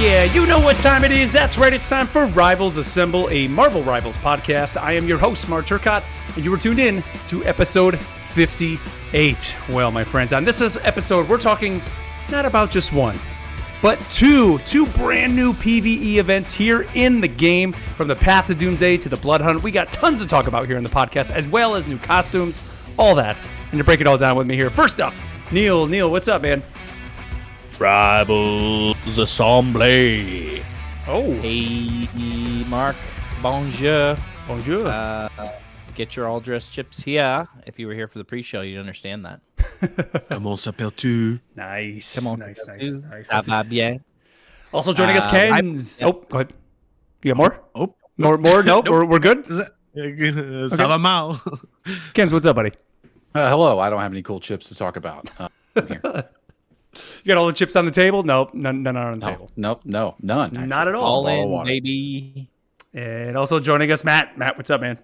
Yeah, you know what time it is. That's right. It's time for Rivals Assemble, a Marvel Rivals podcast. I am your host, Mark Turcotte, and you were tuned in to episode 58. Well, my friends, on this episode, we're talking not about just one, but two brand new PvE events here in the game, from the Path to Doomsday to the Blood Hunt. We got tons to talk about here in the podcast, as well as new costumes, all that. And to break it all down with me here, first up, Neil. Neil, what's up, man? Rivals Assemble. Oh. Hey, Mark. Bonjour. Bonjour. Get your all-dressed chips here. If you were here for the pre-show, you'd understand that. Comment s'appelles-tu? Nice. Come on. Nice. Ça va bien? Also joining us, Ken's. Oh, go ahead. You got more? Oh. More? Nope. Nope. We're good? Ça va mal. Ken's, what's up, buddy? Hello. I don't have any cool chips to talk about. I'm here. You got all the chips on the table? Nope. None on the table. Nope, none. Actually. Not at all. All Bottle of in, water. baby. And also joining us, Matt. Matt, what's up, man?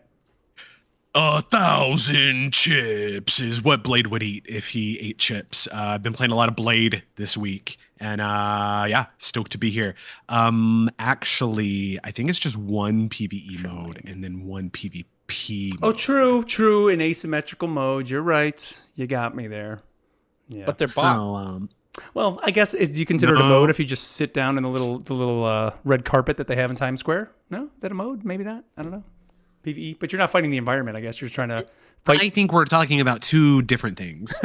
1,000 chips is what Blade would eat if he ate chips. I've been playing a lot of Blade this week, and yeah, stoked to be here. Actually, I think it's just one PvE mode and then one PvP mode. Oh, true. In asymmetrical mode. You're right. You got me there. Yeah. But they're bought. So, Well, I guess do you consider it a mode if you just sit down in the little red carpet that they have in Times Square? No? Is that a mode? Maybe not. I don't know. PvE. But you're not fighting the environment, I guess. You're just trying to fight. I think we're talking about two different things.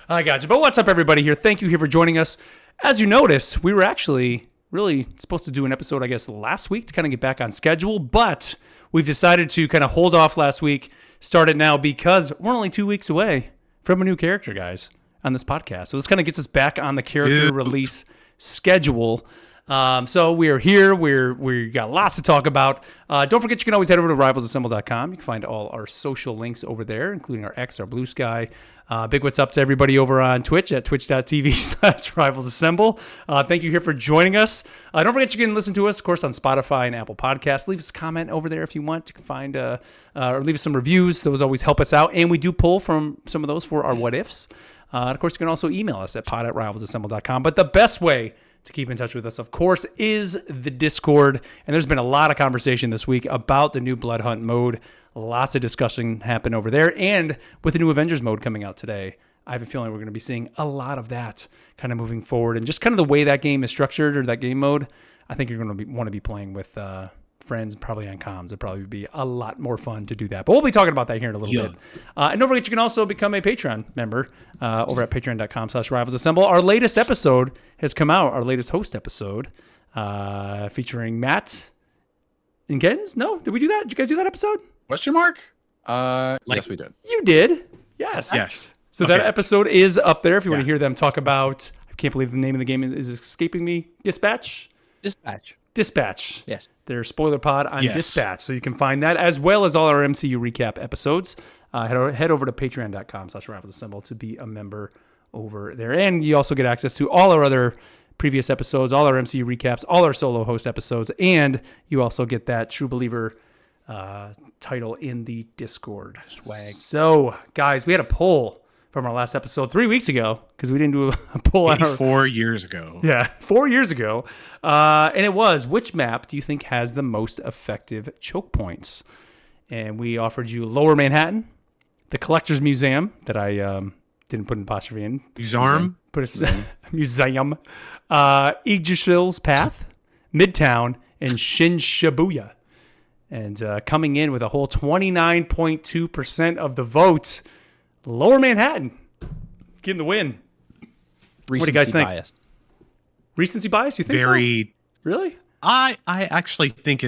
I got you. But what's up, everybody here? Thank you here for joining us. As you noticed, we were actually really supposed to do an episode, I guess, last week to kind of get back on schedule. But we've decided to kind of hold off last week, start it now, because we're only 2 weeks away from a new character, guys, on this podcast. So this kind of gets us back on the character release schedule. So we are here. We got lots to talk about. Don't forget, you can always head over to rivalsassemble.com. You can find all our social links over there, including our X, our Blue Sky. Big what's up to everybody over on Twitch at twitch.tv/rivalsassemble. Thank you here for joining us. Don't forget, you can listen to us, of course, on Spotify and Apple Podcasts. Leave us a comment over there if you want. You can find or leave us some reviews. Those always help us out. And we do pull from some of those for our what ifs. And of course, you can also email us at pod@rivalsassemble.com. But the best way to keep in touch with us, of course, is the Discord. And there's been a lot of conversation this week about the new Blood Hunt mode. Lots of discussion happened over there. And with the new Avengers mode coming out today, I have a feeling we're going to be seeing a lot of that kind of moving forward. And just kind of the way that game is structured, or that game mode, I think you're going to want to be playing with friends, probably on comms. It'd probably be a lot more fun to do that. But we'll be talking about that here in a little bit. And don't forget, you can also become a Patreon member over at patreon.com/rivalsassemble. Our latest episode has come out, our latest host episode, featuring Matt and Gens. No? Did we do that? Did you guys do that episode? Question mark? Yes, we did. You did. Yes. Yes. So that episode is up there if you want to hear them talk about, I can't believe the name of the game is escaping me, Dispatch? Dispatch. Yes. Their spoiler pod on Dispatch. So you can find that, as well as all our MCU recap episodes. Head over to patreon.com/rivalsassemble to be a member over there. And you also get access to all our other previous episodes, all our MCU recaps, all our solo host episodes. And you also get that True Believer title in the Discord. Swag. So, guys, we had a poll from our last episode 3 weeks ago, because we didn't do a poll on our 4 years ago. Yeah, 4 years ago. And it was, which map do you think has the most effective choke points? And we offered you Lower Manhattan, the Collector's Museum, that I didn't put an apostrophe in. Museum? Put a museum. Yggdrasil's Path, Midtown, and Shin Shibuya. And coming in with a whole 29.2% of the vote, Lower Manhattan getting the win. What do you guys think? Biased. Recency bias? You think so? Really? I actually think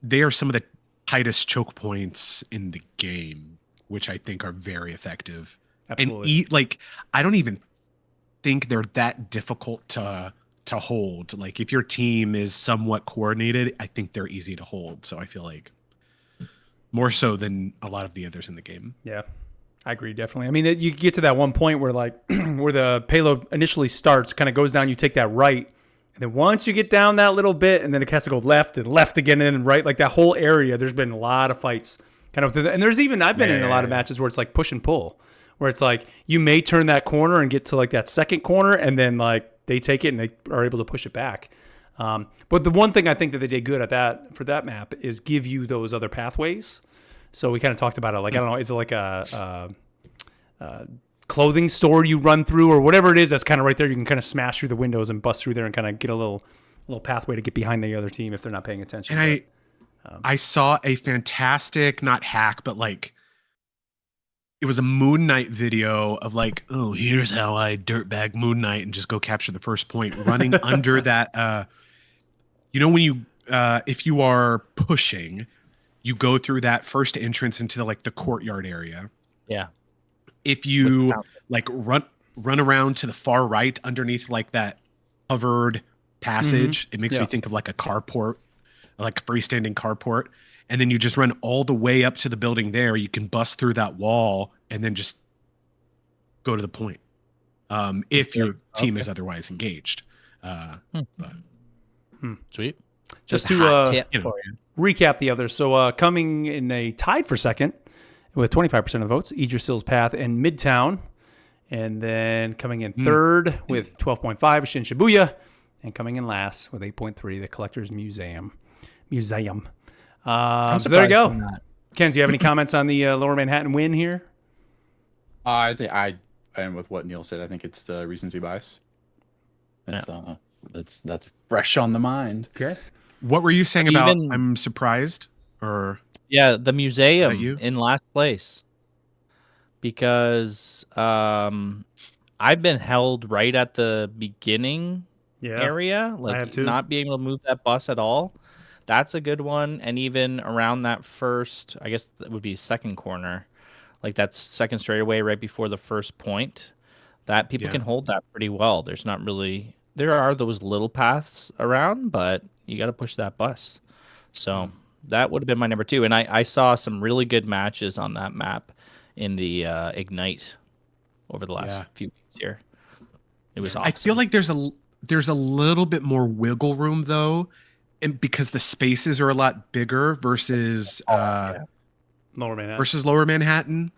they are some of the tightest choke points in the game, which I think are very effective. Absolutely. And I don't even think they're that difficult to hold. Like, if your team is somewhat coordinated, I think they're easy to hold. So I feel like more so than a lot of the others in the game. Yeah. I agree, definitely. I mean, you get to that one point where, like, where the payload initially starts, kind of goes down, you take that right, and then once you get down that little bit, and then it has to go left and left again and right, like that whole area, there's been a lot of fights. Kind of, and there's even, I've been in a lot of matches where it's like push and pull, where it's like you may turn that corner and get to like that second corner, and then like they take it and they are able to push it back. But the one thing I think that they did good for that map is give you those other pathways. So we kind of talked about it. Like, I don't know, is it like a clothing store you run through or whatever it is that's kind of right there? You can kind of smash through the windows and bust through there and kind of get a little pathway to get behind the other team if they're not paying attention. And I saw a fantastic, not hack, but like, it was a Moon Knight video of like, oh, here's how I dirtbag Moon Knight and just go capture the first point, running under that. When you, if you are pushing, you go through that first entrance into the courtyard area. Yeah. If you run around to the far right underneath that covered passage, it makes me think of like a carport, like a freestanding carport. And then you just run all the way up to the building there. You can bust through that wall and then just go to the point. If your team is otherwise engaged. Sweet. Just a to hot tip for you. recap the others. So coming in a tied for second with 25% of the votes, Idrisil's Path and Midtown. And then coming in third with 12.5, Shin Shibuya. And coming in last with 8.3, the Collector's Museum. So there you go. Ken, do you have any comments on the Lower Manhattan win here? I think I am with what Neil said. I think it's the recency bias. That's fresh on the mind. Okay. What were you saying about I'm surprised? Or yeah, the museum you? in last place. Because I've been held right at the beginning area, I have too. not being able to move that bus at all. That's a good one. And even around that first, I guess that would be second corner, like that second straightaway right before the first point, that people can hold that pretty well. There are those little paths around, but you got to push that bus. So that would have been my number 2. And I saw some really good matches on that map in the Ignite over the last few weeks here. It was awesome. I feel like there's a little bit more wiggle room though, and because the spaces are a lot bigger versus Lower Manhattan,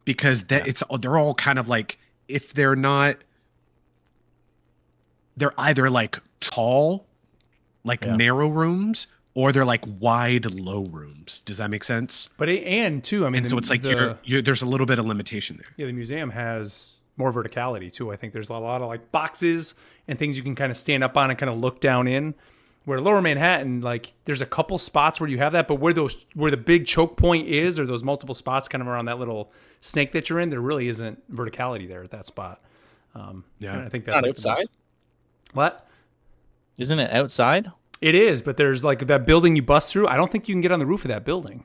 because they're all kind of like, if they're not, they're either like tall, narrow rooms, or they're like wide low rooms. Does that make sense? But so it's like there's a little bit of limitation there. Yeah, the museum has more verticality too. I think there's a lot of like boxes and things you can kind of stand up on and kind of look down in. Where Lower Manhattan, like there's a couple spots where you have that, but where the big choke point is, or those multiple spots kind of around that little snake that you're in, there really isn't verticality there at that spot. I think that's not outside. What? Isn't it outside? It is, but there's like that building you bust through. I don't think you can get on the roof of that building.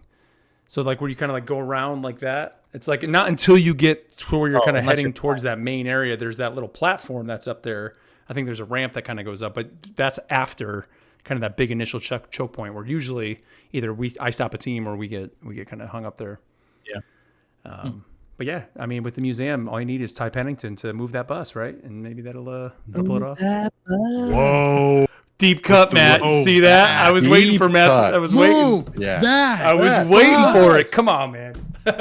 So like where you kind of like go around like that. It's like not until you get to where you're kind of heading towards that main area. There's that little platform that's up there. I think there's a ramp that kind of goes up, but that's after kind of that big initial choke point where usually either I stop a team or we get kind of hung up there. Yeah. But yeah, I mean, with the museum, all you need is Ty Pennington to move that bus, right? And maybe that'll pull it off. Whoa. Deep cut, Matt. See that? I was waiting for Matt. I was waiting. Yeah. I was waiting for it. Come on, man. All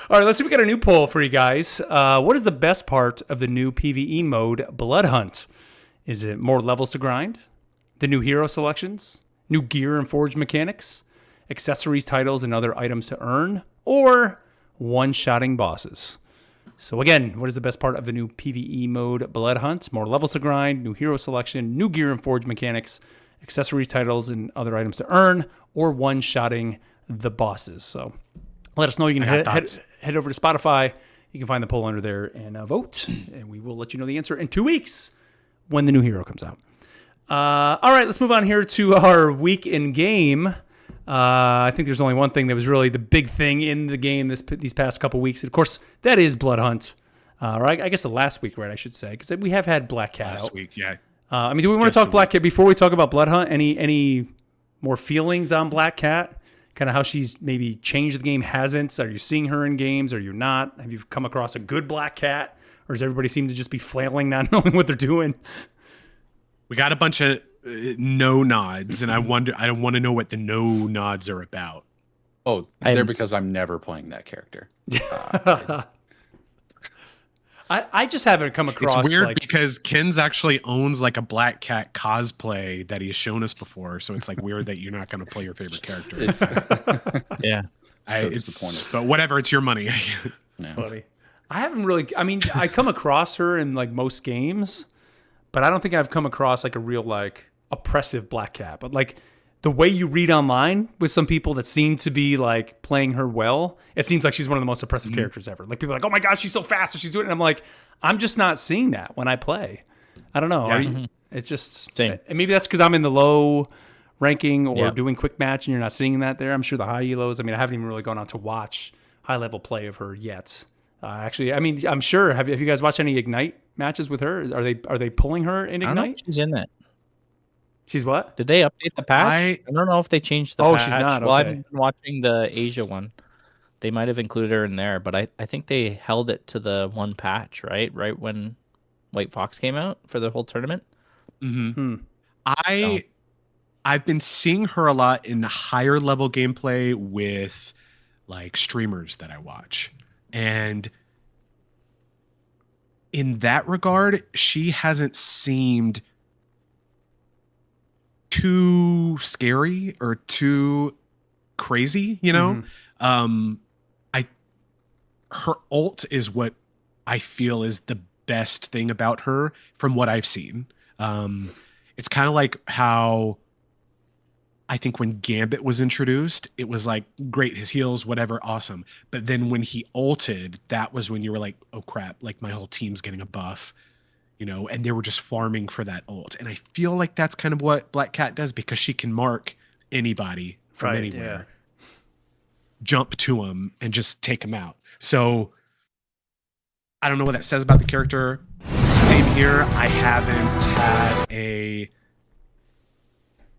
right, let's see. We got a new poll for you guys. What is the best part of the new PvE mode, Blood Hunt? Is it more levels to grind? The new hero selections? New gear and forge mechanics? Accessories, titles, and other items to earn? Or one-shotting bosses? So again, what is the best part of the new PvE mode, Blood Hunt? More levels to grind, new hero selection, new gear and forge mechanics, accessories, titles, and other items to earn, or one-shotting the bosses. So let us know. You can head over to Spotify. You can find the poll under there and vote, and we will let you know the answer in 2 weeks when the new hero comes out. All right, let's move on here to our week in game. I think there's only one thing that was really the big thing in the game these past couple weeks. And of course, that is Blood Hunt. Right? I guess the last week, right? I should say, because we have had Black Cat last week. Yeah. I mean, do we want to talk Black Cat before we talk about Blood Hunt? Any more feelings on Black Cat? Kind of how she's maybe changed the game, hasn't? Are you seeing her in games? Are you not? Have you come across a good Black Cat? Or does everybody seem to just be flailing, not knowing what they're doing? We got a bunch of no nods, and I want to know what the no nods are about. Oh, they're because I'm never playing that character. I just haven't come across. It's weird like, because Ken's actually owns like a Black Cat cosplay that he's shown us before, so it's like weird that you're not going to play your favorite character. Yeah. It's disappointing. but whatever, it's your money. It's funny. I haven't really. I mean, I come across her in like most games, but I don't think I've come across like a real like oppressive Black Cat. But like the way you read online with some people that seem to be like playing her well, it seems like she's one of the most oppressive characters ever. Like people are like, oh my gosh, she's so fast, or she's doing it. And I'm like, I'm just not seeing that when I play. I don't know. Yeah. It's just Same. and maybe that's because I'm in the low ranking or Yeah. doing quick match, and you're not seeing that there. I'm sure the high elos. I mean, I haven't even really gone on to watch high level play of her yet. Actually, I mean, I'm sure. Have you guys watched any Ignite matches with her? Are they pulling her in I don't know if Ignite? she's in it. She's what? Did they update the patch? I don't know if they changed the Oh, patch. she's not, Well, okay. I've been watching the Asia one. They might have included her in there, but I think they held it to the one patch, right? Right when White Fox came out for the whole tournament. I've been seeing her a lot in higher level gameplay with like streamers that I watch. And in that regard, she hasn't seemed too scary or too crazy, you know? Her ult is what I feel is the best thing about her from what I've seen. It's kind of like how I think when Gambit was introduced, it was like, great, his heals, whatever, awesome. But then when he ulted, that was when you were like, oh crap, like my whole team's getting a buff, you know, and they were just farming for that ult. And I feel like that's kind of what Black Cat does because she can mark anybody from Right, anywhere, jump to them, and just take them out. So I don't know what that says about the character. Same here. I haven't had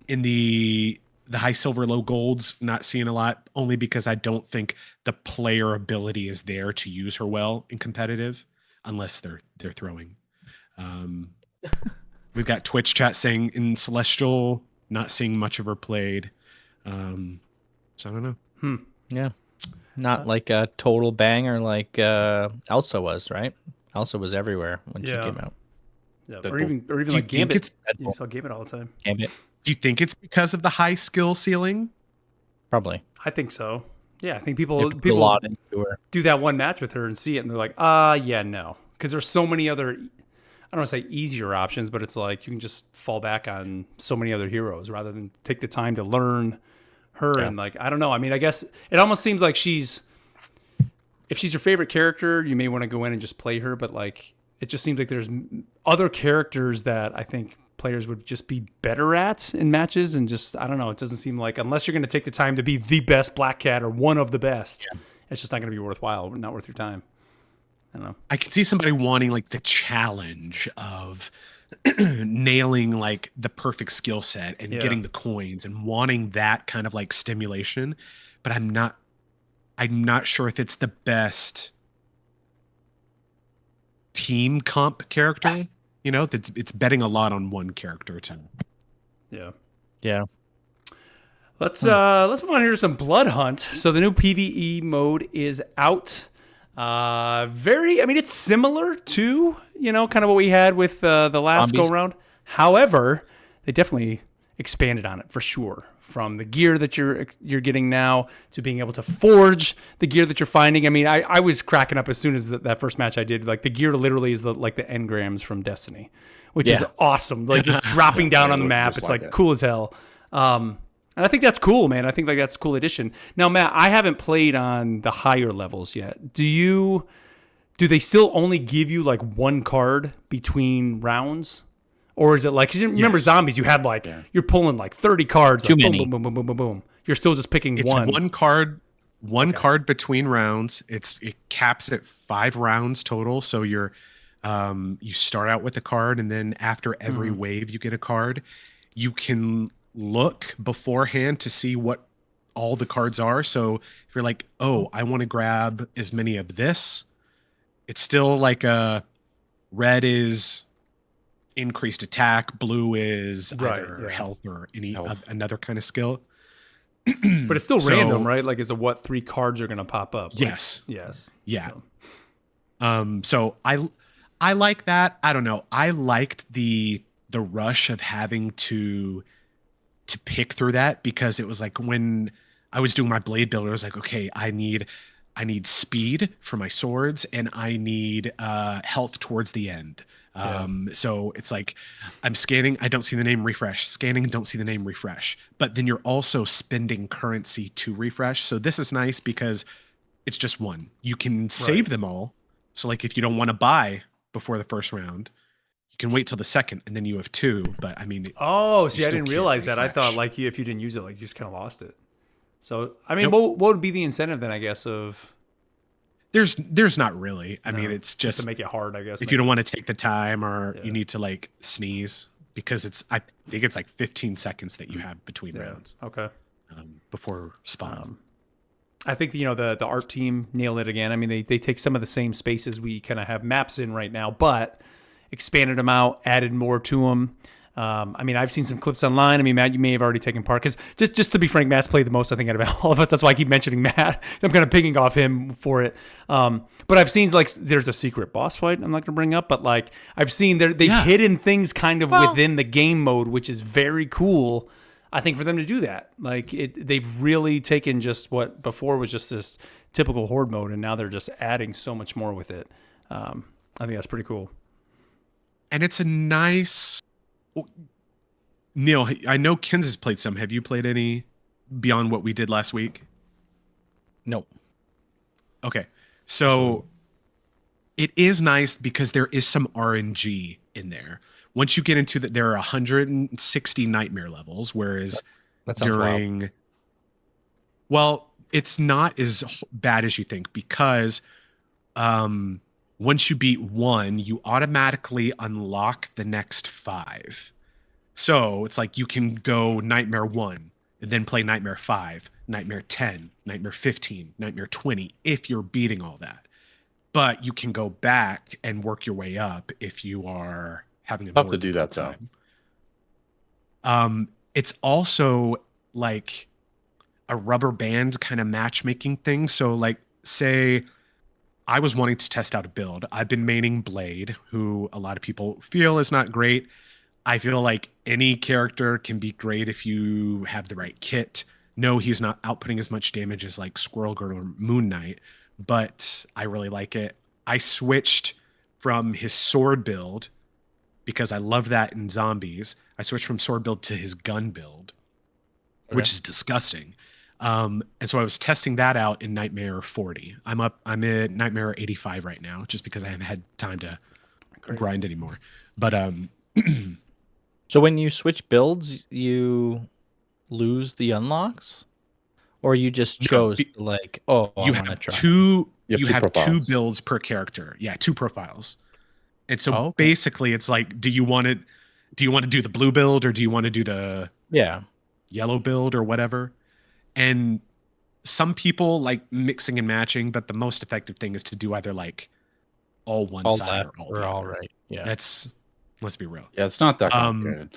in the high silver, low golds, not seeing a lot, only because I don't think the player ability is there to use her well in competitive, unless they're throwing. We've got Twitch chat saying in Celestial, not seeing much of her played. So I don't know. Yeah. Not like a total banger like Elsa was, right? Elsa was everywhere when she came out. Yeah, Deadpool. or even Do you like think Gambit. it's You saw Gambit all the time. Gambit, Do you think it's because of the high skill ceiling? probably. I think so. Yeah, I think They people put a lot into her. do that one match with her and see it, and they're like, yeah, no, because there's so many other. I don't want to say easier options, but it's like you can just fall back on so many other heroes rather than take the time to learn her. Yeah. And like, I don't know. I mean, I guess it almost seems like if she's your favorite character, you may want to go in and just play her. But like, it just seems like there's other characters that I think players would just be better at in matches. And just, I don't know. It doesn't seem like, unless you're going to take the time to be the best Black Cat or one of the best, it's just not going to be worthwhile, not worth your time. I don't know. I can see somebody wanting like the challenge of nailing like the perfect skill set and getting the coins and wanting that kind of like stimulation, but I'm not sure if it's the best team comp character. You know, it's betting a lot on one character too. Yeah. Yeah. Let's move on here to some Blood Hunt. So the new PvE mode is out. I mean, it's similar to, kind of what we had with the last Zombies. go round. However, they definitely expanded on it for sure. From the gear that you're getting now to being able to forge the gear that you're finding. I mean, I was cracking up as soon as that first match I did. Like the gear literally is like the engrams from Destiny, which is awesome. Like just dropping down on the map. just It's like like that. cool as hell. And I think that's cool, man. I think like that's a cool addition. Now, Matt, I haven't played on the higher levels yet. Do they still only give you like one card between rounds? Or is it like, 'cause you remember Zombies, you had like, you're pulling like 30 cards. Too like, many. Boom, boom, boom, boom, boom, boom. You're still just picking It's one. one card between rounds. It caps at 5 rounds total. So you start out with a card, and then after every wave you get a card. You can look beforehand to see what all the cards are. So if you're like, oh, I want to grab as many of this, it's still like red is increased attack, blue is either health or another kind of skill. But it's still So- random, right? Like, is it what 3 cards are going to pop up? Like, Yes. yes. Yeah. So, So I like that. I don't know. I liked the rush of having to pick through that, because it was like when I was doing my blade build, it was like, okay, I need speed for my swords, and I need health towards the end. So it's like I'm scanning, I don't see the name, refresh, scanning, don't see the name, refresh. But then you're also spending currency to refresh. So this is nice because it's just one. You can save them all. So like if you don't want to buy before the first round, you can wait till the second, and then you have two. But I mean, Oh, see, you I still didn't can't realize that. I thought refresh. like if you didn't use it, like you just kind of lost it. So I mean, Nope. what would be the incentive then? I guess of There's not really. I mean, it's just to just make it hard. I guess if you don't want to take the time, or Yeah. you need to like sneeze, because I think it's like 15 seconds that you have between rounds Okay. before spawn. I think the art team nailed it again. I mean, they take some of the same spaces we kind of have maps in right now, but expanded them out, added more to them. I mean, I've seen some clips online. I mean, Matt, you may have already taken part because just to be frank, Matt's played the most, I think, out of all of us. That's why I keep mentioning Matt. I'm kind of picking off him for it. But I've seen like there's a secret boss fight I'm not going to bring up, but like I've seen they've hidden things kind of within the game mode, which is very cool. I think for them to do that, like they've really taken just what before was just this typical horde mode, and now they're just adding so much more with it. I think that's pretty cool. And it's a nice. Neil, I know Kens has played some. Have you played any beyond what we did last week? Nope. Okay. So it is nice because there is some RNG in there. Once you get into that, there are 160 nightmare levels, whereas That sounds wild. well, it's not as bad as you think, because once you beat one, you automatically unlock the next 5. So it's like you can go Nightmare 1 and then play Nightmare 5, Nightmare 10, Nightmare 15, Nightmare 20 if you're beating all that. But you can go back and work your way up if you are having a Tough more to do that, difficult time. It's also like a rubber band kind of matchmaking thing. So like say I was wanting to test out a build. I've been maining Blade, who a lot of people feel is not great. I feel like any character can be great if you have the right kit. No, he's not outputting as much damage as like Squirrel Girl or Moon Knight, but I really like it. I switched from his sword build because I love that in zombies. I switched from sword build to his gun build, which is disgusting. And so I was testing that out in Nightmare 40. I'm at Nightmare 85 right now, just because I haven't had time to grind anymore. But So when you switch builds, you lose the unlocks, or you just chose to like, oh, I you want to have try. two. You You have two have two profiles. builds per character. Yeah, 2 profiles. And so Okay. basically, it's like, do you want to do the blue build, or do you want to do the Yeah. yellow build, or whatever? And some people like mixing and matching, but the most effective thing is to do either like all one All side left or all or the all other. right. Yeah. Let's be real. Yeah, it's not that complicated.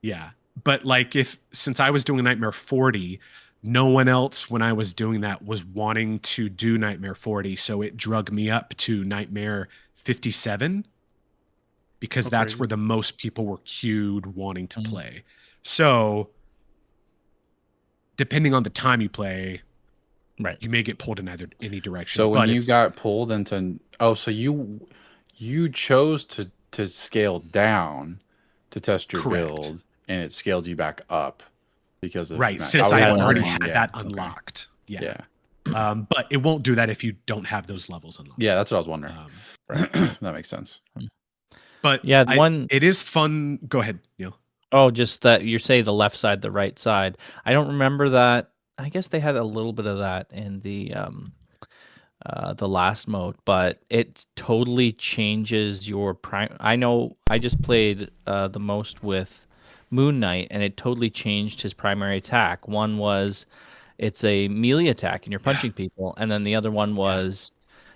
Yeah. But like since I was doing Nightmare 40, no one else when I was doing that was wanting to do Nightmare 40. So it drug me up to Nightmare 57, because that's crazy. where the most people were queued wanting to play. So depending on the time you play, Right. you may get pulled in any direction. So when but you it's- got pulled into so you chose to scale down to test your Correct. build, and it scaled you back up because of right, that. since was I one already thing, had yeah, that okay. unlocked. Yeah. But it won't do that if you don't have those levels unlocked. Yeah, that's what I was wondering. Um, Right. That makes sense. but Yeah, the it is fun. Go ahead, Neil. Oh, just that you say the left side, the right side. I don't remember that. I guess they had a little bit of that in the last mode, but it totally changes your prime. I know I just played the most with Moon Knight, and it totally changed his primary attack. One was it's a melee attack, and you're punching people, and then the other one was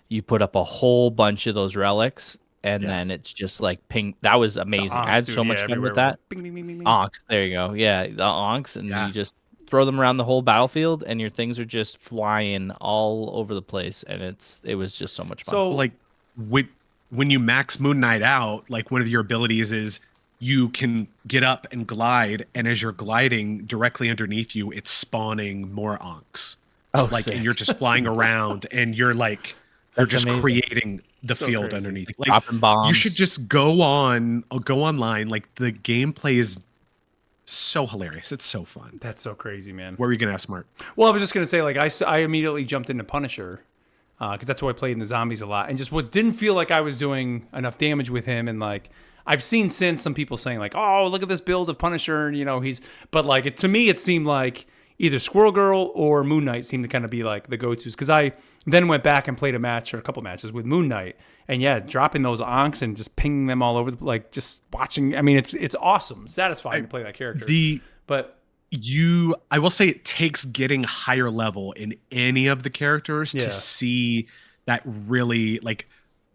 you put up a whole bunch of those relics, and then it's just like ping. That was amazing. I had so much fun with that. Bing, bing, bing, bing, bing. Onks, there you go. Yeah, the onks, and Yeah. you just throw them around the whole battlefield, and your things are just flying all over the place, and it was just so much fun. So Like when you max Moon Knight out, like one of your abilities is you can get up and glide, and as you're gliding directly underneath you, it's spawning more onks. Oh, Like, sick. and you're just flying around, and you're like, you're That's just amazing. creating the So field crazy. underneath. Like, Dropping bombs. you should just go online. Like, the gameplay is so hilarious. It's so fun. that's so crazy, man. What were you gonna ask, Mark? Well, I was just gonna say, like, I immediately jumped into Punisher because that's who I played in the zombies a lot, and just what didn't feel like I was doing enough damage with him, and like I've seen since some people saying like, oh, look at this build of Punisher, and but like to me it seemed like either Squirrel Girl or Moon Knight seemed to kind of be like the go-tos, because I then went back and played a match or a couple matches with Moon Knight, and yeah, dropping those onks and just pinging them all over, like just watching. I mean, it's awesome, satisfying to play that character. But I will say it takes getting higher level in any of the characters Yeah. to see that really like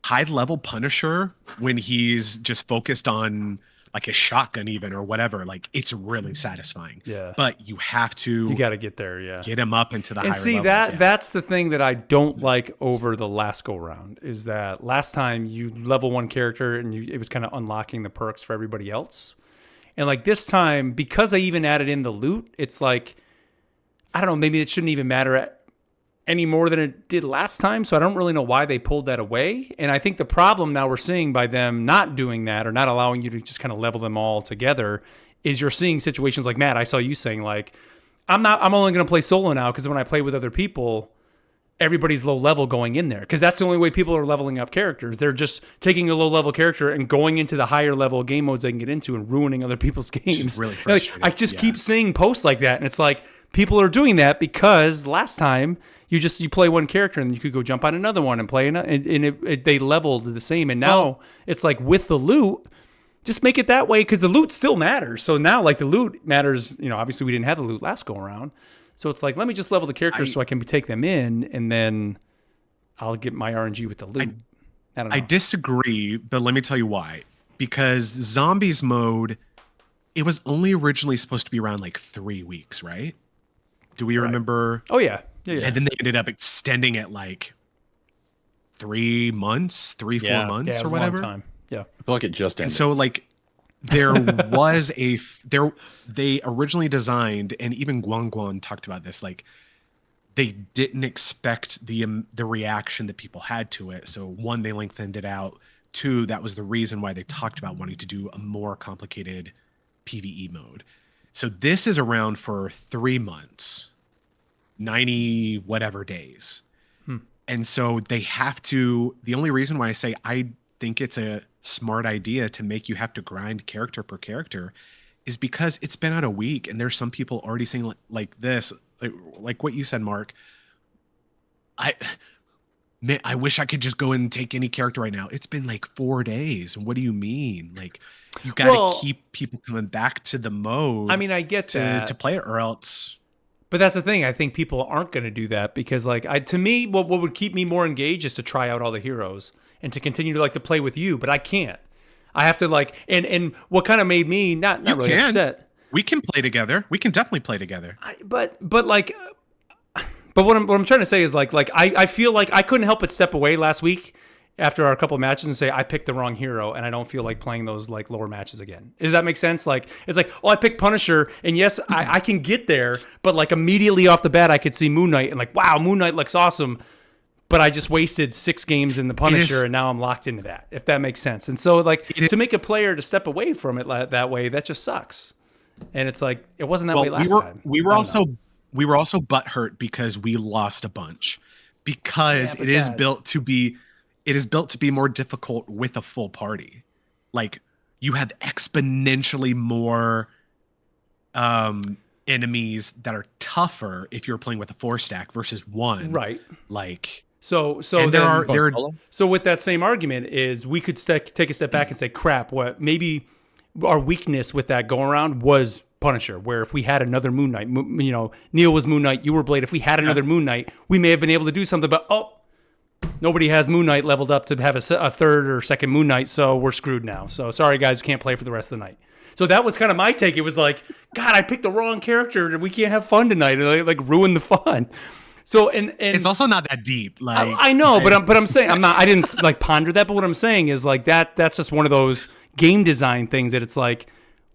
high level Punisher when he's just focused on like a shotgun even or whatever. Like it's really satisfying. yeah, But you have to you got to get there. Yeah. get him up into the And higher see levels. Yeah. that's the thing that I don't like over the last go round, is that last time you level one character and it was kind of unlocking the perks for everybody else. And like this time, because I even added in the loot, it's like, I don't know, maybe it shouldn't even matter any more than it did last time. So I don't really know why they pulled that away. And I think the problem now we're seeing by them not doing that or not allowing you to just kind of level them all together is you're seeing situations like, Matt, I saw you saying like, I'm only going to play solo now because when I play with other people, everybody's low level going in there, because that's the only way people are leveling up characters. They're just taking a low level character and going into the higher level game modes they can get into and ruining other people's games. really Like, frustrating. I just keep seeing posts like that, and it's like people are doing that because last time you play one character and you could go jump on another one and play another, and they leveled the same. And now it's like with the loot, just make it that way, because the loot still matters. So now like the loot matters. Obviously we didn't have the loot last go around. So it's like, let me just level the characters so I can take them in, and then I'll get my RNG with the loot. I don't know. I disagree, but let me tell you why. Because zombies mode, it was only originally supposed to be around like 3 weeks, right? Do we remember? Oh yeah. Yeah. And then they ended up extending it like 3 months, 4 Yeah. months Yeah, it or was a whatever. long time. Yeah. I feel like it just And ended. so like there was they originally designed, and even Guan talked about this, like they didn't expect the reaction that people had to it. So one, they lengthened it out. Two, that was the reason why they talked about wanting to do a more complicated PvE mode. So this is around for 3 months, 90 whatever days. And so they have to, the only reason why I say I think it's a smart idea to make you have to grind character per character is because it's been out a week, and there's some people already saying like this, like what you said, Mark. I wish I could just go and take any character right now. It's been like 4 days. And what do you mean? Like you got to keep people coming back to the mode. I mean, I get that. to play it, or else. But that's the thing. I think people aren't going to do that because, like, to me, what would keep me more engaged is to try out all the heroes and to continue to play with you. But I can't. I have to and what kind of made me not You really can. upset. We can play together. We can definitely play together. But what I'm trying to say is like I feel like I couldn't help but step away last week after our couple of matches and say I picked the wrong hero, and I don't feel like playing those like lower matches again. Does that make sense? Like it's like, oh, I picked Punisher, and yes, I can get there, but like immediately off the bat I could see Moon Knight and like, wow, Moon Knight looks awesome. But I just wasted 6 games in the Punisher, and now I'm locked into that, if that makes sense. And so like to make a player to step away from it that way, that just sucks. And it's like it wasn't that way last time. We were also butthurt because we lost a bunch, because but it is that- built to be more difficult with a full party. Like you have exponentially more enemies that are tougher if you're playing with a 4-stack versus 1. Right. Like So and then, Solo? with that same argument is we could take a step back and say, crap, what maybe our weakness with that go around was Punisher, where if we had another Moon Knight, Neil was Moon Knight, you were Blade. If we had another Moon Knight, we may have been able to do something, but nobody has Moon Knight leveled up to have a third or second Moon Knight, so we're screwed now. So sorry, guys, we can't play for the rest of the night. So that was kind of my take. It was like, God, I picked the wrong character, and we can't have fun tonight, and I like ruined the fun. So and it's also not that deep. Like I know, but I'm saying I didn't like ponder that. But what I'm saying is like that's just one of those game design things that it's like,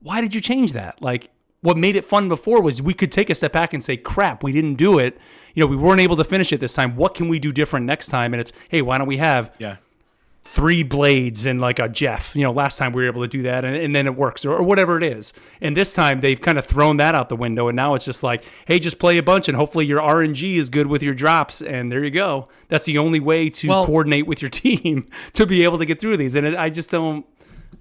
why did you change that? Like, what made it fun before was we could take a step back and say, crap, we didn't do it. You know, we weren't able to finish it this time. What can we do different next time? And it's, hey, why don't we have 3 blades and like a Jeff? You know, last time we were able to do that, and then it works, or whatever it is. And this time they've kind of thrown that out the window, and now it's just like, hey, just play a bunch, and hopefully your RNG is good with your drops, and there you go. That's the only way to coordinate with your team to be able to get through these. And I just don't.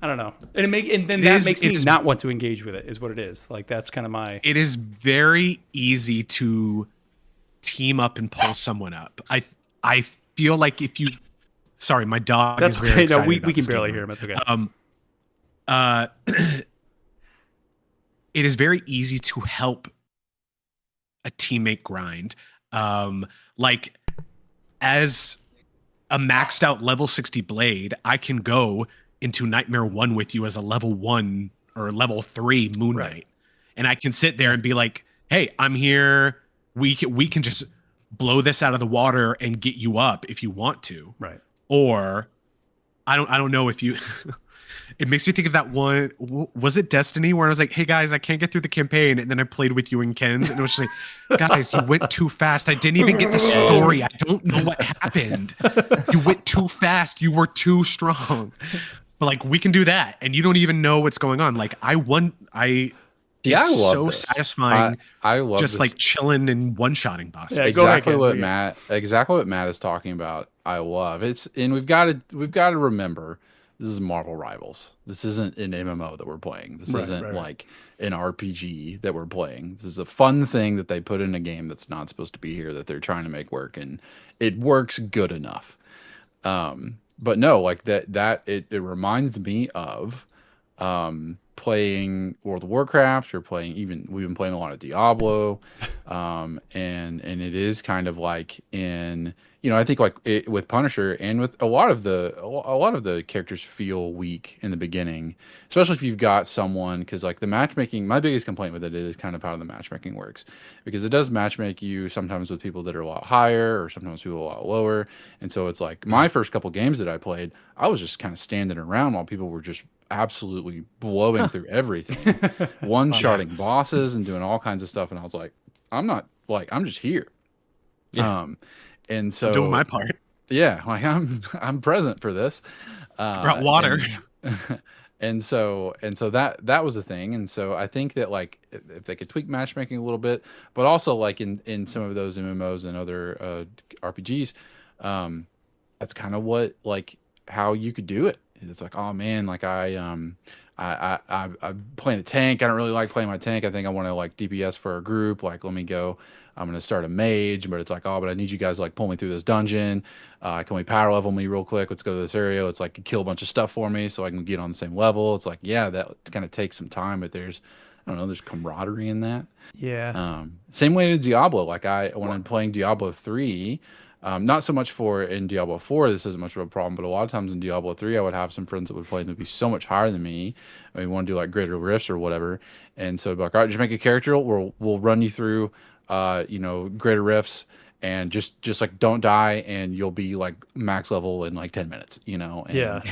I don't know. And that makes me not want to engage with it, is what it is. Like, that's kind of my... It is very easy to team up and pull someone up. I feel like if you... Sorry, my dog is very excited. No, we can barely hear him. That's okay. It is very easy to help a teammate grind. Like, as a maxed out level 60 blade, I can go into Nightmare 1 with you as a level 1 or level 3 Moon Knight. Right. And I can sit there and be like, hey, I'm here. We can just blow this out of the water and get you up if you want to. Right. Or I don't know if you it makes me think of that one, was it Destiny, where I was like, hey guys, I can't get through the campaign, and then I played with you in Ken's, and it was just like, guys, you went too fast. I didn't even get the story. I don't know what happened. You went too fast. You were too strong. But like, we can do that, and you don't even know what's going on. Like, I love so this. Satisfying. I love just this. Like chilling and one-shotting bosses. Yeah, exactly what Matt is talking about. I love it's, and we've got to remember, this is Marvel Rivals. This isn't an MMO that we're playing. This isn't like an RPG that we're playing. This is a fun thing that they put in a game that's not supposed to be here, that they're trying to make work, and it works good enough. But no, like it reminds me of playing World of Warcraft, or we've been playing a lot of Diablo, and it is kind of like in, you know, I think like with Punisher and with a lot of the characters feel weak in the beginning, especially if you've got someone, because like the matchmaking, my biggest complaint with it is kind of how the matchmaking works, because it does matchmake you sometimes with people that are a lot higher, or sometimes people a lot lower, and so it's like my first couple games that I played, I was just kind of standing around while people were just absolutely blowing through everything, one-shotting bosses and doing all kinds of stuff, and I was like, I'm just here. And so I'm doing my part. Yeah, like I'm present for this. Brought water. And so that was the thing. And so I think that like if they could tweak matchmaking a little bit, but also like in some of those MMOs and other RPGs, that's kind of what, like, how you could do it. It's like, oh man, like I'm playing a tank. I don't really like playing my tank. I think I want to like DPS for a group. Like, let me go. I'm going to start a mage, but it's like, oh, but I need you guys to like pull me through this dungeon. Can we power level me real quick? Let's go to this area. Let's like kill a bunch of stuff for me so I can get on the same level. It's like, yeah, that kind of takes some time, but there's camaraderie in that. Yeah. Same way with Diablo. Like when I'm playing Diablo 3, not so much in Diablo 4, this isn't much of a problem, but a lot of times in Diablo 3, I would have some friends that would play and they'd be so much higher than me. I mean, want to do like greater rifts or whatever. And so it'd be like, all right, just make a character. We'll run you through, greater rifts, and just like don't die, and you'll be like max level in like 10 minutes, And, yeah.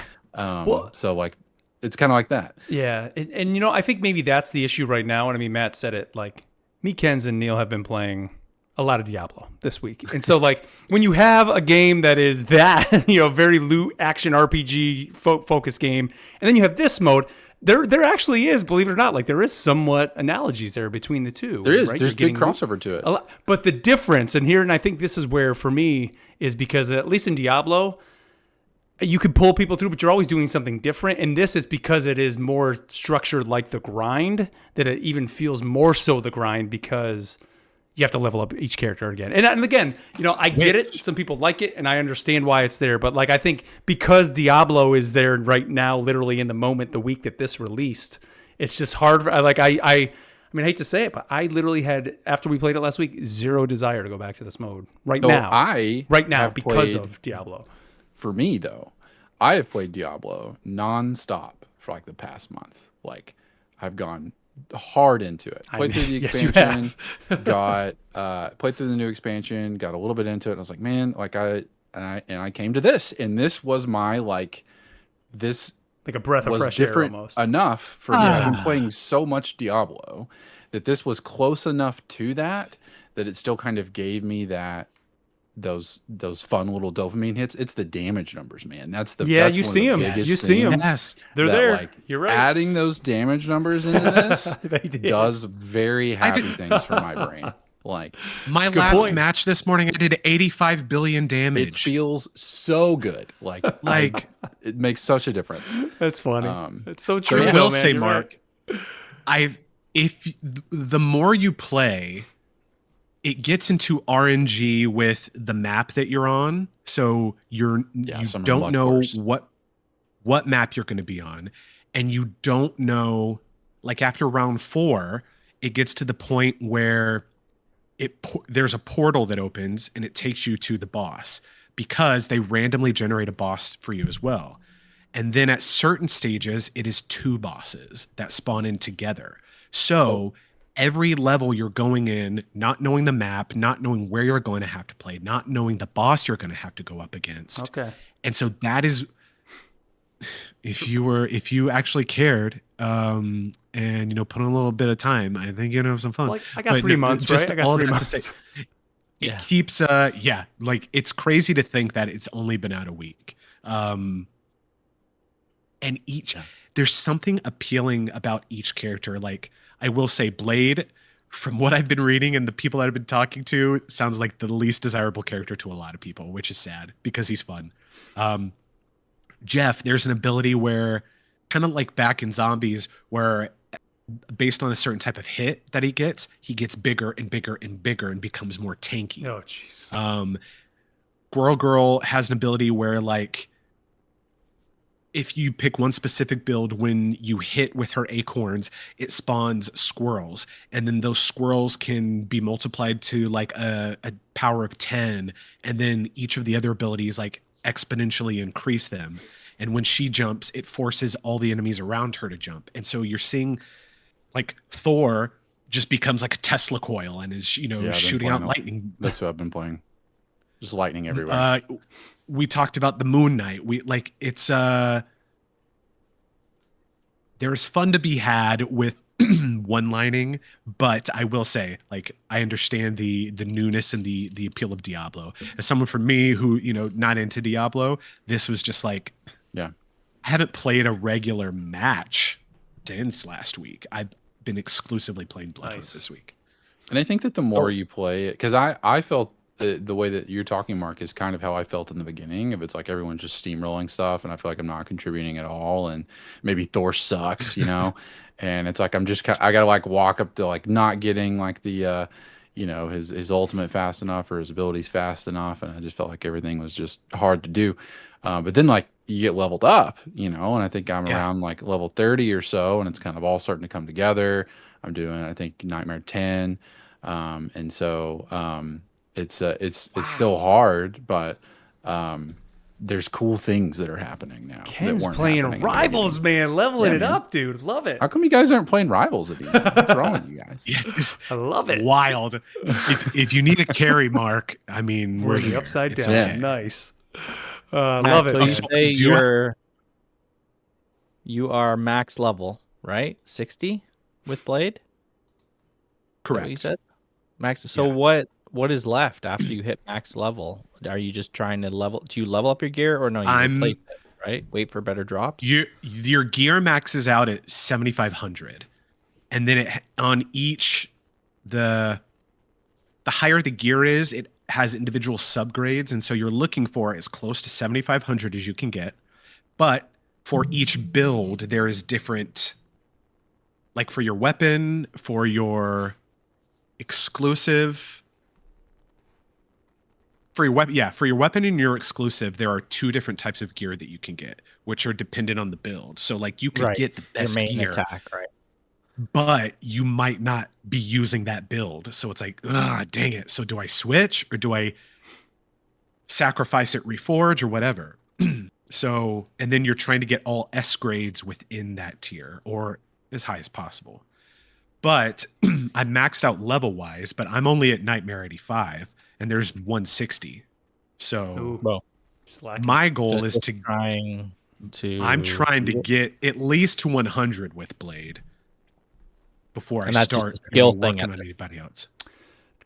So like, it's kind of like that. Yeah. And I think maybe that's the issue right now. And I mean, Matt said it, like, me, Kenz, and Neil have been playing a lot of Diablo this week. And so like when you have a game that is that, very loot action RPG focus game, and then you have this mode, there actually is, believe it or not, like there is somewhat analogies there between the two. There is, right? There's big crossover to it. But the difference, and I think this is where for me is because at least in Diablo, you can pull people through, but you're always doing something different. And this is because it is more structured like the grind, that it even feels more so the grind, because you have to level up each character again. And again, I get it. Some people like it, and I understand why it's there. But like, I think because Diablo is there right now, literally in the moment, the week that this released, it's just hard. Like I I mean, I hate to say it, but I literally had, after we played it last week, zero desire to go back to this mode right So now. I Right now, have because played- of Diablo. For me though, I have played Diablo nonstop for like the past month. Like I've gone hard into it. Played through the Yes, you expansion, have. got played through the new expansion, got a little bit into it, and I was like, man, like I came to this, and this was my like this Like a breath of was fresh air different almost. enough for me. I've been playing so much Diablo that this was close enough to that it still kind of gave me that those fun little dopamine hits. It's the damage numbers, man. That's the Yeah, that's you one of see the 'em. biggest You see 'em. things Yes. They're that, there. Like, You're right. adding those damage numbers into this They did. does very happy things for my brain. Like My a good last point. match this morning, I did 85 billion it damage. feels so good. Like it makes such a difference. That's funny. It's so so true. yeah. I though, will man. say, You're Mark, right. if the more you play, it gets into RNG with the map that you're on. So you some are don't much know worse. what map you're going to be on, and you don't know. Like after round 4, it gets to the point where there's a portal that opens and it takes you to the boss because they randomly generate a boss for you as well. And then at certain stages, it is 2 bosses that spawn in together. So every level you're going in, not knowing the map, not knowing where you're going to have to play, not knowing the boss you're going to have to go up against. Okay. And so that is, if you actually cared, and put in a little bit of time, I think you'd have some fun. Like, I got But 3 months, just right? I got all 3 that months. to say, it Yeah. keeps like it's crazy to think that it's only been out a week. And there's something appealing about each character. Like I will say Blade, from what I've been reading and the people that I've been talking to, sounds like the least desirable character to a lot of people, which is sad because he's fun. Jeff, there's an ability where kind of like back in Zombies where based on a certain type of hit that he gets bigger and bigger and bigger and becomes more tanky. Oh, jeez. Squirrel Girl has an ability where like if you pick one specific build, when you hit with her acorns, it spawns squirrels. And then those squirrels can be multiplied to like a power of 10. And then each of the other abilities like exponentially increase them. And when she jumps, it forces all the enemies around her to jump. And so you're seeing like Thor just becomes like a Tesla coil and is, Yeah, I've been shooting out playing lightning. That's what I've been playing. Just lightning everywhere. We talked about the Moon Knight. It's there's fun to be had with one-lining, but I will say, like, I understand the newness and the appeal of Diablo. As someone for me who, not into Diablo, this was just like, yeah. I haven't played a regular match since last week. I've been exclusively playing Bloodhunt this week. And I think that the more you play it, because I felt the way that you're talking, Mark, is kind of how I felt in the beginning. If it's like everyone's just steamrolling stuff, and I feel like I'm not contributing at all, and maybe Thor sucks, and it's like I gotta like walk up to like not getting like the his ultimate fast enough or his abilities fast enough, and I just felt like everything was just hard to do. But then like you get leveled up, and I think I'm around like level 30 or so, and it's kind of all starting to come together. I'm doing I think Nightmare 10, and so it's still hard, but there's cool things that are happening now. Ken's that weren't playing happening in the Rivals, beginning. man, leveling Yeah, it man. up, dude. Love it. How come you guys aren't playing Rivals anymore? What's wrong with you guys? I love it. Wild. if you need a carry, Mark, I mean, We're we're the here. upside It's down. okay. Nice. Matt, Love it. so man. you say you are max level, right? 60 with Blade? Is that Correct. what you said? Max. So Yeah. what is left after you hit max level? Are you just trying to level? Do you level up your gear or no? You replace it, right? Wait for better drops. Your gear maxes out at 7,500, and then on each the higher the gear is, it has individual subgrades, and so you're looking for as close to 7,500 as you can get. But for each build, there is different, like for your weapon, for your exclusive. For your weapon and your exclusive, there are 2 different types of gear that you can get, which are dependent on the build. So like you could Right. get the Your best main gear. attack, right? but you might not be using that build. So it's like, dang it. So do I switch or do I sacrifice it, reforge or whatever? So, and then you're trying to get all S grades within that tier or as high as possible. But I maxed out level wise, but I'm only at Nightmare 85 and there's 160. So Ooh, Well, my goal is just to trying to. I'm trying to get at least to 100 with Blade before And I that's just start a skill working thing, on anybody else.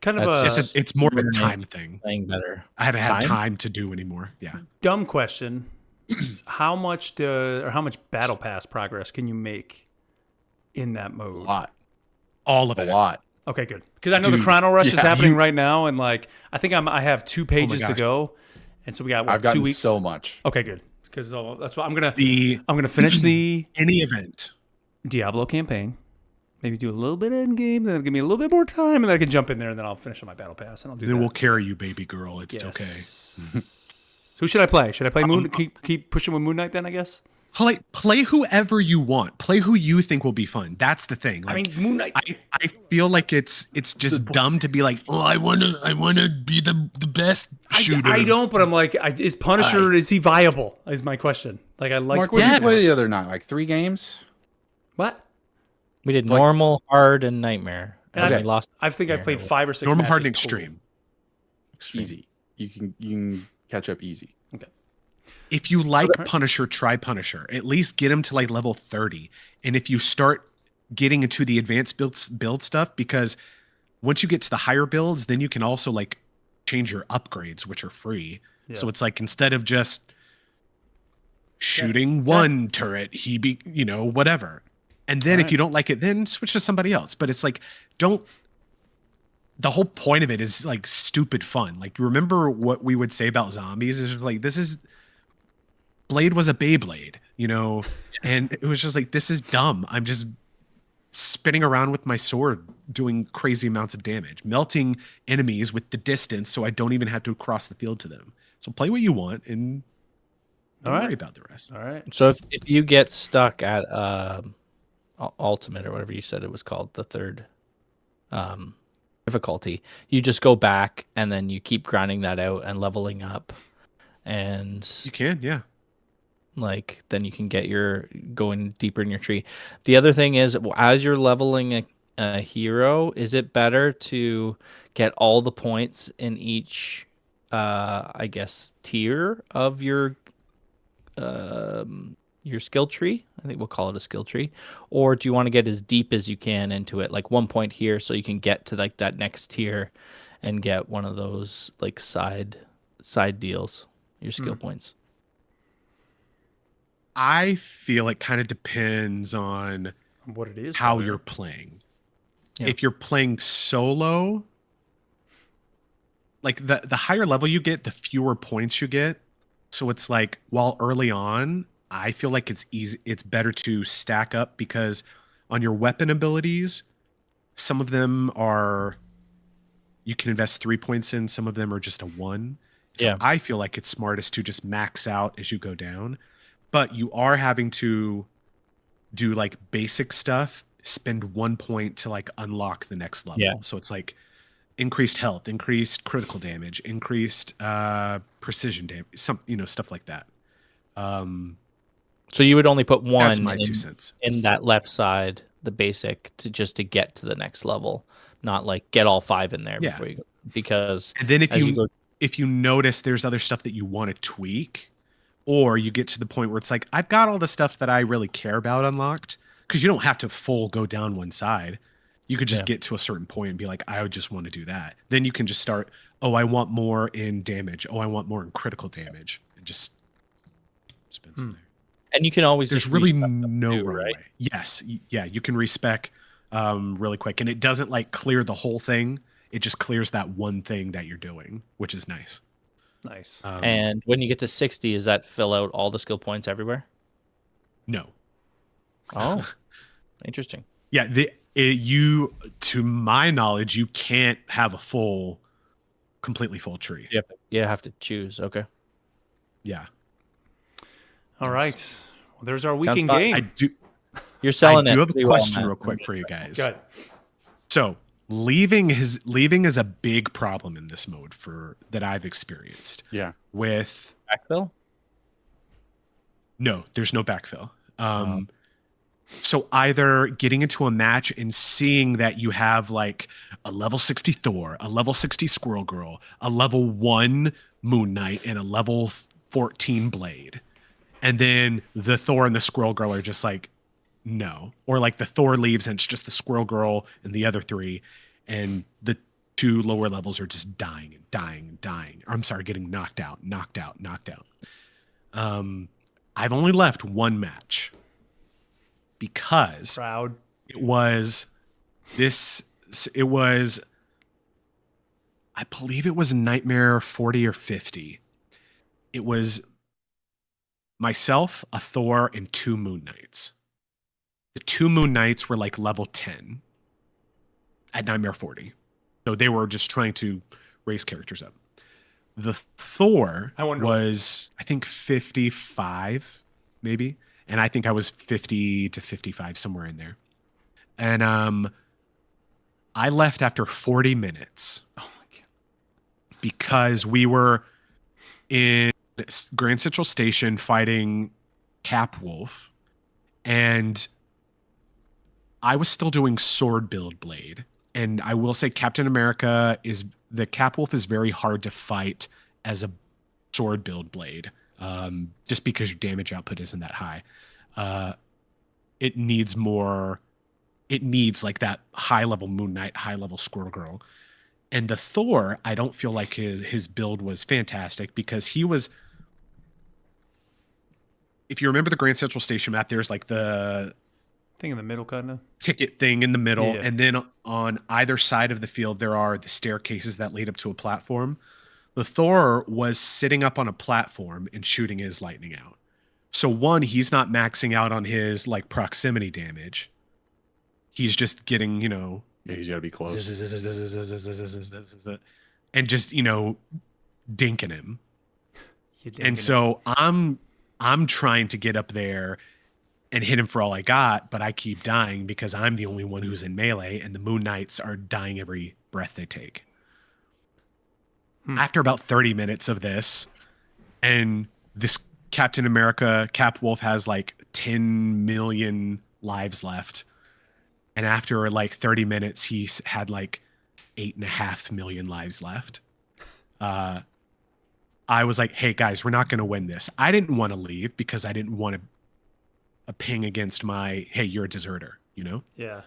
kind of That's a just- It's more of a learning. time thing. Playing better. I haven't had Time? time to do anymore. Yeah. dumb question. How much battle pass progress can you make in that A mode? lot. All of A it. lot. Okay, good. Because I know the Dude, Chrono Rush is yeah, happening you- right now, and like I think I have 2 pages to gosh. go, and so we got what, I've 2 gotten weeks. so much. Okay, good. Because that's what I'm gonna The finish the any event. Diablo campaign. Maybe do a little bit of end game, then give me a little bit more time, and then I can jump in there, and then I'll finish on my battle pass, and I'll do Then that. we'll carry you, baby girl. It's okay. Yes. Who should I play? Should I play Moon? Keep pushing with Moon Knight then, I guess. Play whoever you want. Play who you think will be fun. That's the thing. Like, I mean, Moon Knight. I feel like it's just dumb to be like, oh, I wanna be the best shooter. I don't, but I'm like, is Punisher is he viable? Is my question. Like, I like. Mark, what did you Yes. play the other night? Like 3 games? What? We did normal, hard, and nightmare. And Okay. we lost. I think I played 5 or 6. Normal, hard, and matches total. extreme. Easy. You can catch up easy. Okay. If you like Punisher, try Punisher. At least get him to like level 30. And if you start getting into the advanced build stuff, because once you get to the higher builds, then you can also like change your upgrades, which are free. Yeah. So it's like instead of just shooting one turret, he be whatever. And then if you don't like it, then switch to somebody else. But it's like the whole point of it is like stupid fun. Like, remember what we would say about zombies is like, Blade was a Beyblade, and it was just like, this is dumb. I'm just spinning around with my sword, doing crazy amounts of damage, melting enemies with the distance so I don't even have to cross the field to them. So play what you want and don't worry about the rest. All right. So if you get stuck at ultimate or whatever you said it was called, the third difficulty, you just go back and then you keep grinding that out and leveling up, and You can, yeah. like then you can get going deeper in your tree. The other thing is, as you're leveling a hero, is it better to get all the points in each I guess tier of your skill tree? I think we'll call it a skill tree. Or do you want to get as deep as you can into it, like 1 point here, so you can get to like that next tier and get one of those like side deals, your skill points? I feel it kind of depends on What it is? how brother. you're playing. Yeah. If you're playing solo, like the higher level you get, the fewer points you get. So it's like, while early on, I feel like it's better to stack up, because on your weapon abilities, some of them are you can invest 3 points in, some of them are just a 1. So Yeah. I feel like it's smartest to just max out as you go down. But you are having to do like basic stuff, spend 1 point to like unlock the next level. Yeah. So it's like increased health, increased critical damage, increased precision damage, stuff like that. So you would only put one That's my 2 cents. in that left side, the basic, to get to the next level, not like get all 5 in there Yeah. before you go. Because And then as you go, if you notice there's other stuff that you want to tweak, or you get to the point where it's like, I've got all the stuff that I really care about unlocked, because you don't have to full go down one side. You could just get to a certain point and be like, I would just want to do that. Then you can just start, oh, I want more in damage. Oh, I want more in critical damage. And just spend some there. and you can always There's just really respec them no too, wrong right? way. Yes. Yeah. You can respec really quick. And it doesn't like clear the whole thing. It just clears that one thing that you're doing, which is nice. Nice. And when you get to 60, does that fill out all the skill points everywhere? No. Oh, interesting. Yeah, to my knowledge, you can't have a completely full tree. You have to choose. Okay. Yeah, All right. Well, there's our Sounds weekend fun. game. I do. You're selling it. I do have a pretty well, question man. real quick for you guys. Good. So leaving is a big problem in this mode that I've experienced. Yeah. With Backfill? no, there's no backfill. So either getting into a match and seeing that you have like a level 60 Thor, a level 60 Squirrel Girl, a level 1 Moon Knight, and a level 14 Blade. And then the Thor and the Squirrel Girl are just like, no. Or like the Thor leaves and it's just the Squirrel Girl and the other 3. And the 2 lower levels are just dying and dying and dying. Or, I'm sorry, getting knocked out. I've only left 1 match. Because Proud. it was, I believe it was Nightmare 40 or 50. It was myself, a Thor, and 2 Moon Knights. The 2 Moon Knights were like level 10 at Nightmare 40. So they were just trying to raise characters up. The Thor was, I think, 55, maybe. And I think I was 50 to 55, somewhere in there. And I left after 40 minutes. Oh my God. Because we were in Grand Central Station fighting Cap Wolf. And I was still doing sword build Blade. And I will say Captain America the Cap Wolf is very hard to fight as a sword build Blade. Just because your damage output isn't that high. It needs like that high level Moon Knight, high level Squirrel Girl. And the Thor, I don't feel like his build was fantastic because he was, if you remember the Grand Central Station map, there's like the thing in the middle, kind of ticket thing in the middle. Yeah. And then on either side of the field, there are the staircases that lead up to a platform. The Thor was sitting up on a platform and shooting his lightning out. So one, he's not maxing out on his like proximity damage. He's just getting, Yeah, he's got to be close. And just, dinking him. And so I'm trying to get up there and hit him for all I got, but I keep dying because I'm the only one who's in melee, and the Moon Knights are dying every breath they take. After about 30 minutes of this, and this Captain America, Cap Wolf has like 10 million lives left. And after like 30 minutes, he's had like 8.5 million lives left. I was like, hey guys, we're not going to win this. I didn't want to leave because I didn't want a ping against my, hey, you're a deserter, Yeah.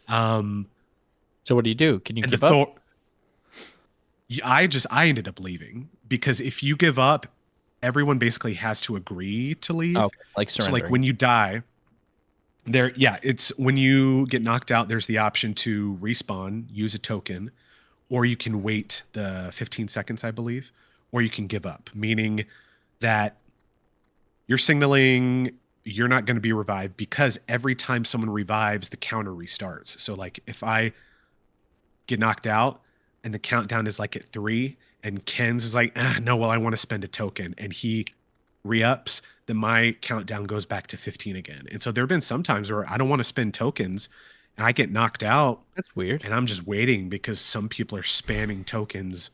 So what do you do? Can you give up? I ended up leaving because if you give up, everyone basically has to agree to leave. Oh, like surrendering. So like when you die, it's when you get knocked out, there's the option to respawn, use a token, or you can wait the 15 seconds, I believe, or you can give up, meaning that you're signaling you're not going to be revived because every time someone revives, the counter restarts. So like if I get knocked out and the countdown is like at 3 and Ken's is like, no, well, I want to spend a token, and he re-ups, then my countdown goes back to 15 again. And so there have been some times where I don't want to spend tokens and I get knocked out. That's weird. And I'm just waiting because some people are spamming tokens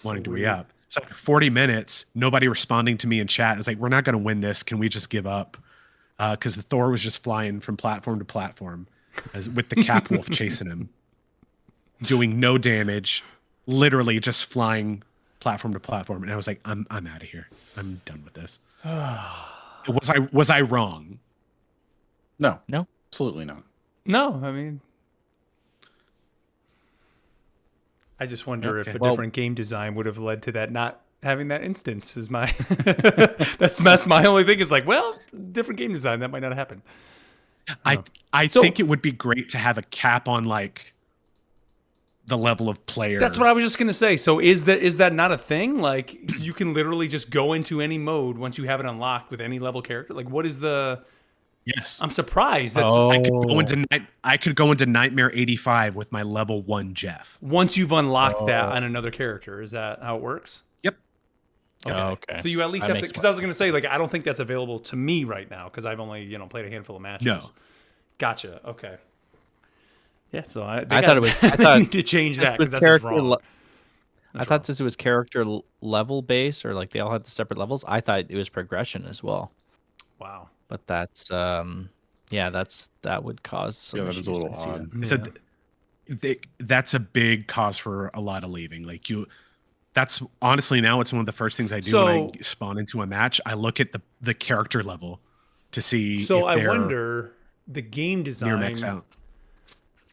wanting to re-up. So after 40 minutes, nobody responding to me in chat. It's like, we're not going to win this. Can we just give up? Because the Thor was just flying from platform to platform with the Cap Wolf chasing him, doing no damage, literally just flying platform to platform. And I was like, I'm out of here. I'm done with this. Was I wrong? No, No, absolutely not. No, I mean, I just wonder if a different game design would have led to that not having that instance. Is my that's my only thing. Is like, well, different game design that might not happen. I think it would be great to have a cap on like the level of player. That's what I was just gonna say. So is that not a thing? Like you can literally just go into any mode once you have it unlocked with any level character. Like what is the? Yes, I'm surprised. That's I could go into Nightmare 85 with my level 1 Jeff. Once you've unlocked that on another character. Is that how it works? Yep. Okay. So you at least That have to, makes because I was going to say, like, I don't think that's available to me right now because I've only, played a handful of matches. No. Gotcha. Okay. Yeah, so I thought need to change that because was that's just wrong. I thought since it was character level based, or like they all had the separate levels, I thought it was progression as well. Wow. But that's that would cause some that is a little issues, I see odd. that. So that's a big cause for a lot of leaving. Like that's honestly now it's one of the first things I do when I spawn into a match. I look at the character level to see. So if I they're wonder the game near design max out.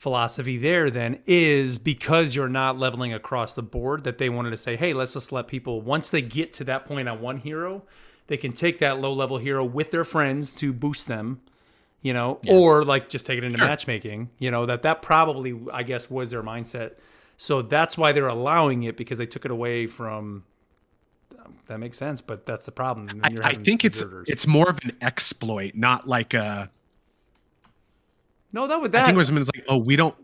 philosophy there then is because you're not leveling across the board that they wanted to say, hey, let's just let people, once they get to that point on one hero, they can take that low level hero with their friends to boost them, or like just take it into matchmaking, that probably, I guess, was their mindset. So that's why they're allowing it, because they took it away from. That makes sense, but that's the problem. And then I think it's more of an exploit, not like a. No, I think it was like, oh, we don't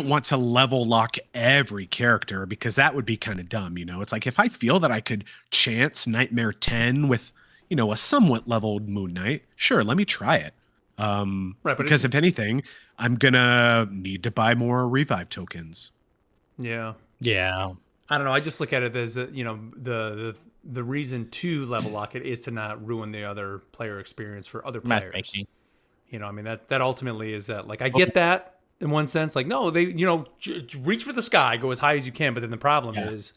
want to level lock every character because that would be kind of dumb, It's like if I feel that I could chance Nightmare 10 with, a somewhat leveled Moon Knight, sure, let me try it. Right, because if anything, I'm gonna need to buy more revive tokens. Yeah. Yeah. I don't know. I just look at it as the reason to level lock it is to not ruin the other player experience for other players. Matchmaking. I mean, that ultimately is that. Like, I get that in one sense. Like, no, they, reach for the sky, go as high as you can. But then the problem is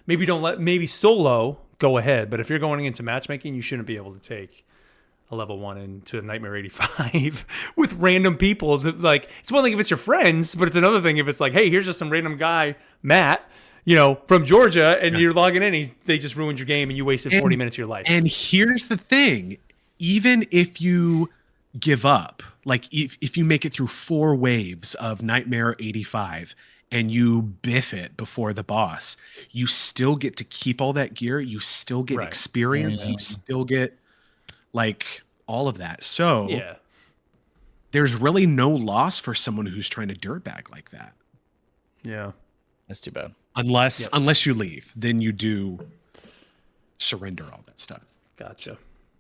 maybe solo, go ahead. But if you're going into matchmaking, you shouldn't be able to take a level 1 into a Nightmare 85 with random people. Like, it's one thing if it's your friends, but it's another thing if it's like, hey, here's just some random guy, Matt, from Georgia, and you're logging in, they just ruined your game and you wasted 40 minutes of your life. And here's the thing. Even if you give up, like if you make it through 4 waves of Nightmare 85 and you biff it before the boss, you still get to keep all that gear. You still get experience. You still get like all of that. So there's really no loss for someone who's trying to dirtbag like that. Yeah. That's too bad. Unless you leave, then you do surrender all that stuff. Gotcha.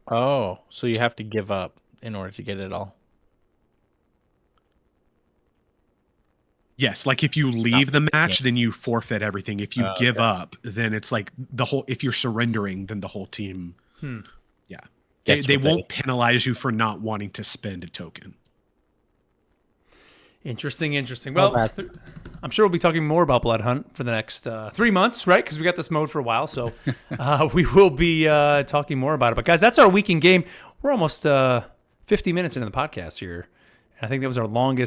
Oh, so you have to give up in order to get it all. Yes, like if you leave the match, then you forfeit everything. If you give up, then it's like if you're surrendering, then the whole team. Yeah. They won't penalize you for not wanting to spend a token. Interesting. Well, I'm sure we'll be talking more about Blood Hunt for the next 3 months, right? Because we got this mode for a while, so we will be talking more about it. But guys, that's our week in game. We're almost 50 minutes into the podcast here. I think that was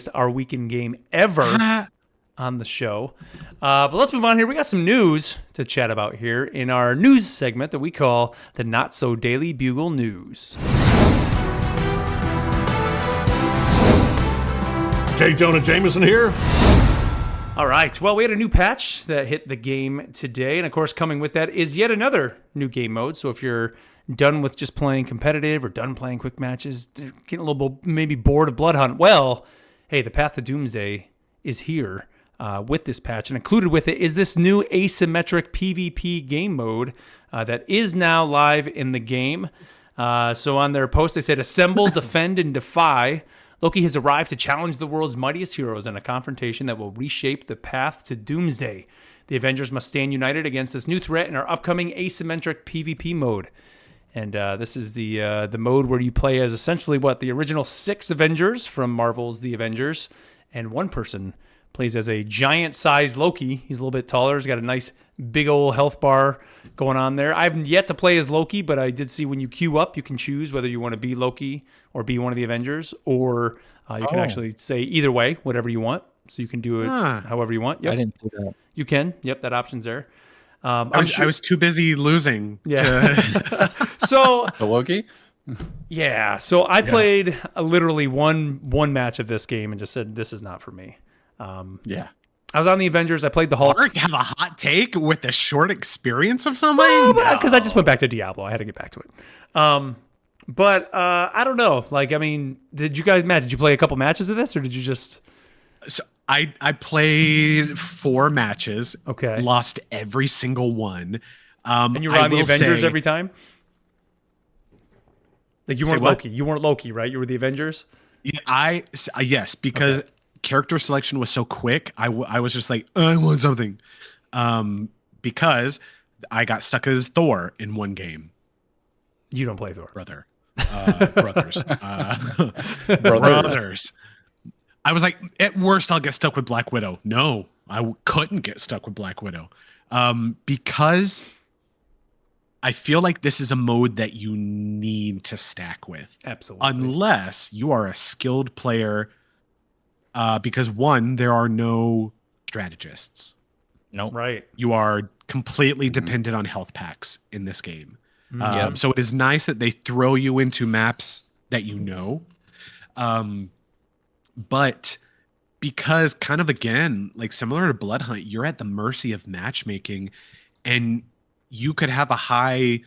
our week in game ever on the show. But let's move on here. We got some news to chat about here in our news segment that we call the Not So Daily Bugle News. J. Jonah Jameson here. All right. Well, we had a new patch that hit the game today. And of course, coming with that is yet another new game mode. So if you're done with just playing competitive or done playing quick matches, getting a little maybe bored of Blood Hunt, well, hey, the Path to Doomsday is here with this patch. And included with it is this new asymmetric PvP game mode that is now live in the game. So on their post, they said, assemble, defend, and defy. Loki has arrived to challenge the world's mightiest heroes in a confrontation that will reshape the path to Doomsday. The Avengers must stand united against this new threat in our upcoming asymmetric PvP mode. And this is the mode where you play as essentially the original 6 Avengers from Marvel's The Avengers, and one person plays as a giant-sized Loki. He's a little bit taller. He's got a nice big old health bar going on there. I haven't yet to play as Loki, but I did see when you queue up, you can choose whether you want to be Loki or be one of the Avengers, or you can actually say either way, whatever you want. So you can do it however you want. Yep. I didn't see that. You can. Yep, that option's there. I was too busy losing. Yeah. So Loki? Yeah. So I played literally one match of this game and just said, this is not for me. Yeah. I was on the Avengers. I played the Hulk. Mark have a hot take with a short experience of something? Because I just went back to Diablo. I had to get back to it. But I don't know. Like, I mean, did you guys, Matt, did you play a couple matches of this, or did you just... So I played 4 matches. Okay. Lost every single one. And you were on the Avengers every time? Like you weren't Loki. You weren't Loki, right? You were the Avengers? Yeah, yes, because character selection was so quick. I was just like, I want something. Because I got stuck as Thor in one game. You don't play Thor. Brothers. Brothers. I was like, at worst, I'll get stuck with Black Widow. No, I couldn't get stuck with Black Widow. Because I feel like this is a mode that you need to stack with. Absolutely. Unless you are a skilled player. Because one, there are no strategists. No. Right. You are completely dependent on health packs in this game. Yep. So it is nice that they throw you into maps that you know. But because kind of, again, like similar to Blood Hunt, you're at the mercy of matchmaking, and you could have a high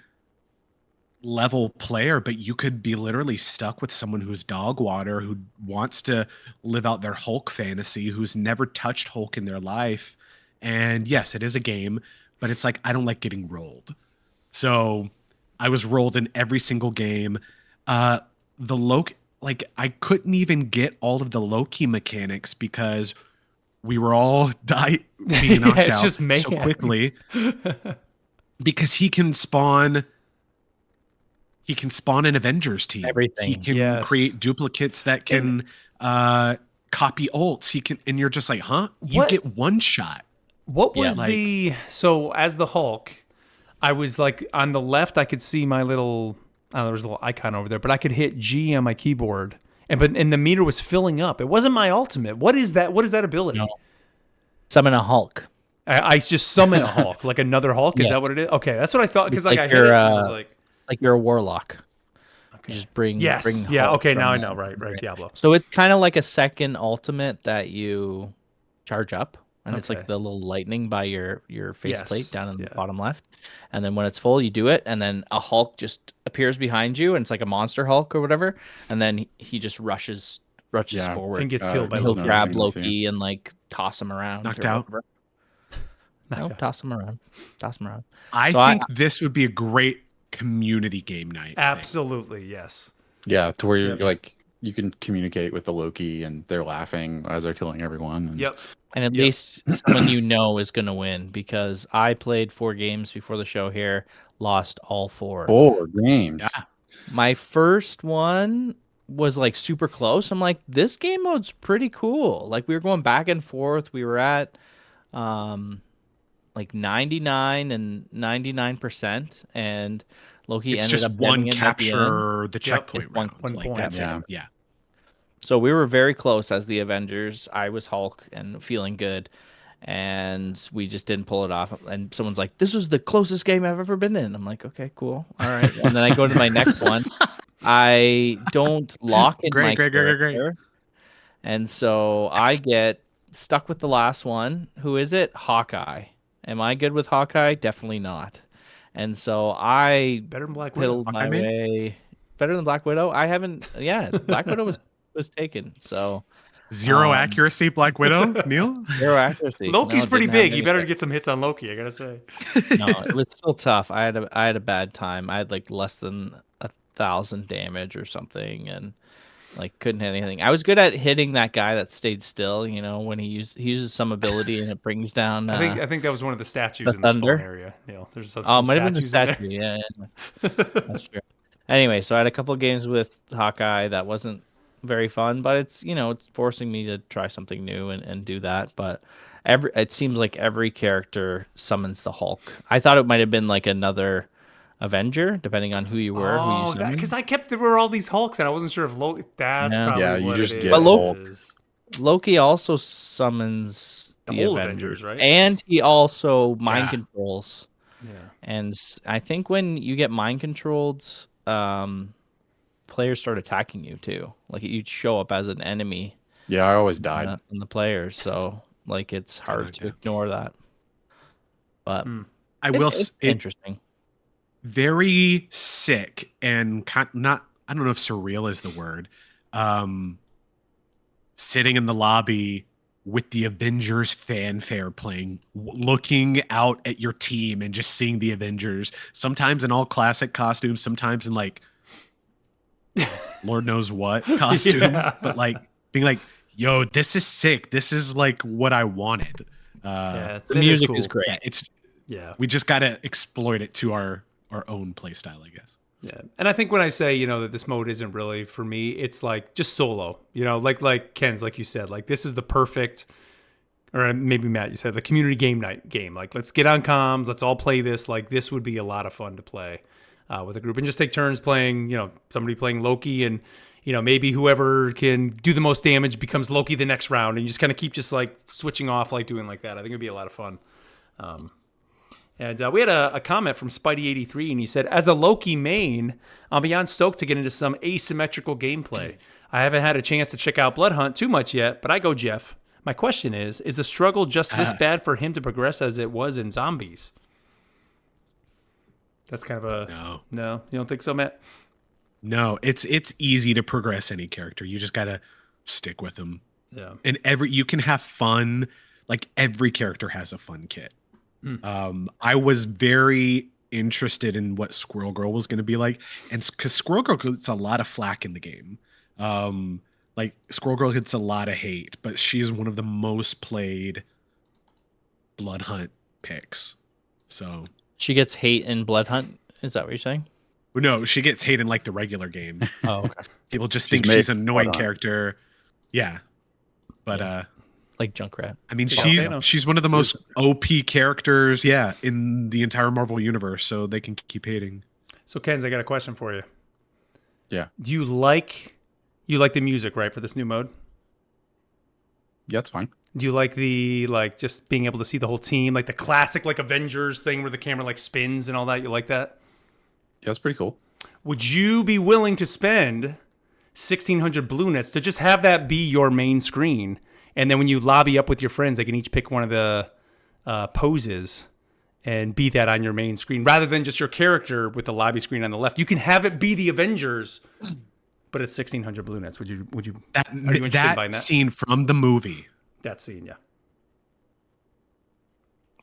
level player, but you could be literally stuck with someone who's dog water, who wants to live out their Hulk fantasy, who's never touched Hulk in their life. And yes, it is a game, but it's like, I don't like getting rolled. So I was rolled in every single game. The Loki, like I couldn't even get all of the Loki mechanics because we were all being knocked out just so quickly. Because he can spawn an Avengers team. Everything. He can create duplicates that can copy ults. He can, and you're just like, huh? You get one shot. What was so as the Hulk, I was like on the left, I could see my little, there was a little icon over there, but I could hit G on my keyboard, and the meter was filling up. It wasn't my ultimate. What is that? What is that ability? No. Summon a Hulk. I just summon a Hulk, like another Hulk. Is that what it is? Okay, that's what I thought. Because like I hit it, and I was like you're a warlock. Okay. You just bring Hulk okay, now I know. Right, Diablo. So it's kind of like a second ultimate that you charge up, and it's like the little lightning by your faceplate down in the bottom left. And then when it's full, you do it, and then a Hulk just appears behind you, and it's like a monster Hulk or whatever, and then he just rushes forward and gets killed by he'll grab Loki and like toss him around. Knocked out. Toss him around. I think this would be a great community game night. Absolutely, yes. Yeah, to where you're like you can communicate with the Loki and they're laughing as they're killing everyone. And... And at least someone you know is going to win, because I played 4 games before the show here, lost all 4. 4 games. Yeah. My first one was like super close. I'm like, this game mode's pretty cool. Like we were going back and forth. We were at like 99 and 99%, and Loki ended up one capture the checkpoint round. One point. That's it. Yeah. So we were very close as the Avengers. I was Hulk and feeling good, and we just didn't pull it off. And someone's like, "This is the closest game I've ever been in." I'm like, "Okay, cool, all right." And then I go to my next one. I don't lock in my character, and so I get stuck with the last one. Who is it? Hawkeye. Am I good with Hawkeye? Definitely not. And so I better than Black Widow. My way. Better than Black Widow? I haven't. Yeah, Black Widow was taken. So zero accuracy, Black Widow. Neil, zero accuracy. Loki's pretty big. You better get some hits on Loki. I gotta say. No, it was still tough. I had a bad time. I had like less than 1,000 damage or something, and like couldn't hit anything. I was good at hitting that guy that stayed still. You know, when he uses some ability and it brings down. I think that was one of the statues in the spawn area. There's some might have been the statue. Yeah, that's true. Anyway, so I had a couple of games with Hawkeye that wasn't very fun, but it's it's forcing me to try something new and do that. But it seems like every character summons the Hulk. I thought it might have been like another Avenger, depending on who you were. Oh, because there were all these Hulks, and I wasn't sure if Loki. That's probably you what just it get is. Hulk. Loki also summons the whole Avengers, right? And he also mind controls. Yeah. And I think when you get mind controlled, players start attacking you too. Like you'd show up as an enemy. Yeah, I always died. In the players, so like it's hard to ignore that. But it's interesting. Very sick and not. I don't know if surreal is the word. Sitting in the lobby with the Avengers fanfare playing, looking out at your team and just seeing the Avengers, sometimes in all classic costumes, sometimes in like Lord knows what costume, but like being like, yo, this is sick. This is like what I wanted. The music is great. We just got to exploit it to our own play style, I guess. Yeah. And I think when I say, that this mode isn't really for me, it's like just solo, like Ken's, like you said, like this is the perfect, or maybe Matt, you said the community game night game. Like, let's get on comms. Let's all play this. Like, this would be a lot of fun to play with a group and just take turns playing, somebody playing Loki and, maybe whoever can do the most damage becomes Loki the next round. And you just kind of keep just like switching off, like doing like that. I think it'd be a lot of fun. And we had a comment from Spidey83, and he said, as a Loki main, I'm beyond stoked to get into some asymmetrical gameplay. I haven't had a chance to check out Blood Hunt too much yet, but I go Jeff. My question is the struggle just this bad for him to progress as it was in Zombies? That's kind of a... No, you don't think so, Matt? No, it's easy to progress any character. You just got to stick with them. Yeah. And you can have fun. Like, every character has a fun kit. I was very interested in what Squirrel Girl was going to be like, and because Squirrel Girl gets a lot of flack in the game, like Squirrel Girl gets a lot of hate, but she's one of the most played Blood Hunt picks. So she gets hate in Blood Hunt. Is that what you're saying? No, she gets hate in like the regular game. Oh, okay. People just think she's an annoying character. Yeah, but like Junkrat. I mean, she's one of the most OP characters, in the entire Marvel universe, so they can keep hating. So, Kenz, I got a question for you. Yeah. Do you like the music, right, for this new mode? Yeah, it's fine. Do you like the just being able to see the whole team, like the classic like Avengers thing where the camera like spins and all that? You like that? Yeah, it's pretty cool. Would you be willing to spend 1,600 blue nets to just have that be your main screen? And then when you lobby up with your friends, they can each pick one of the poses and be that on your main screen, rather than just your character with the lobby screen on the left. You can have it be the Avengers, but it's 1,600 blue nets. Would you? That scene from the movie? That scene, yeah.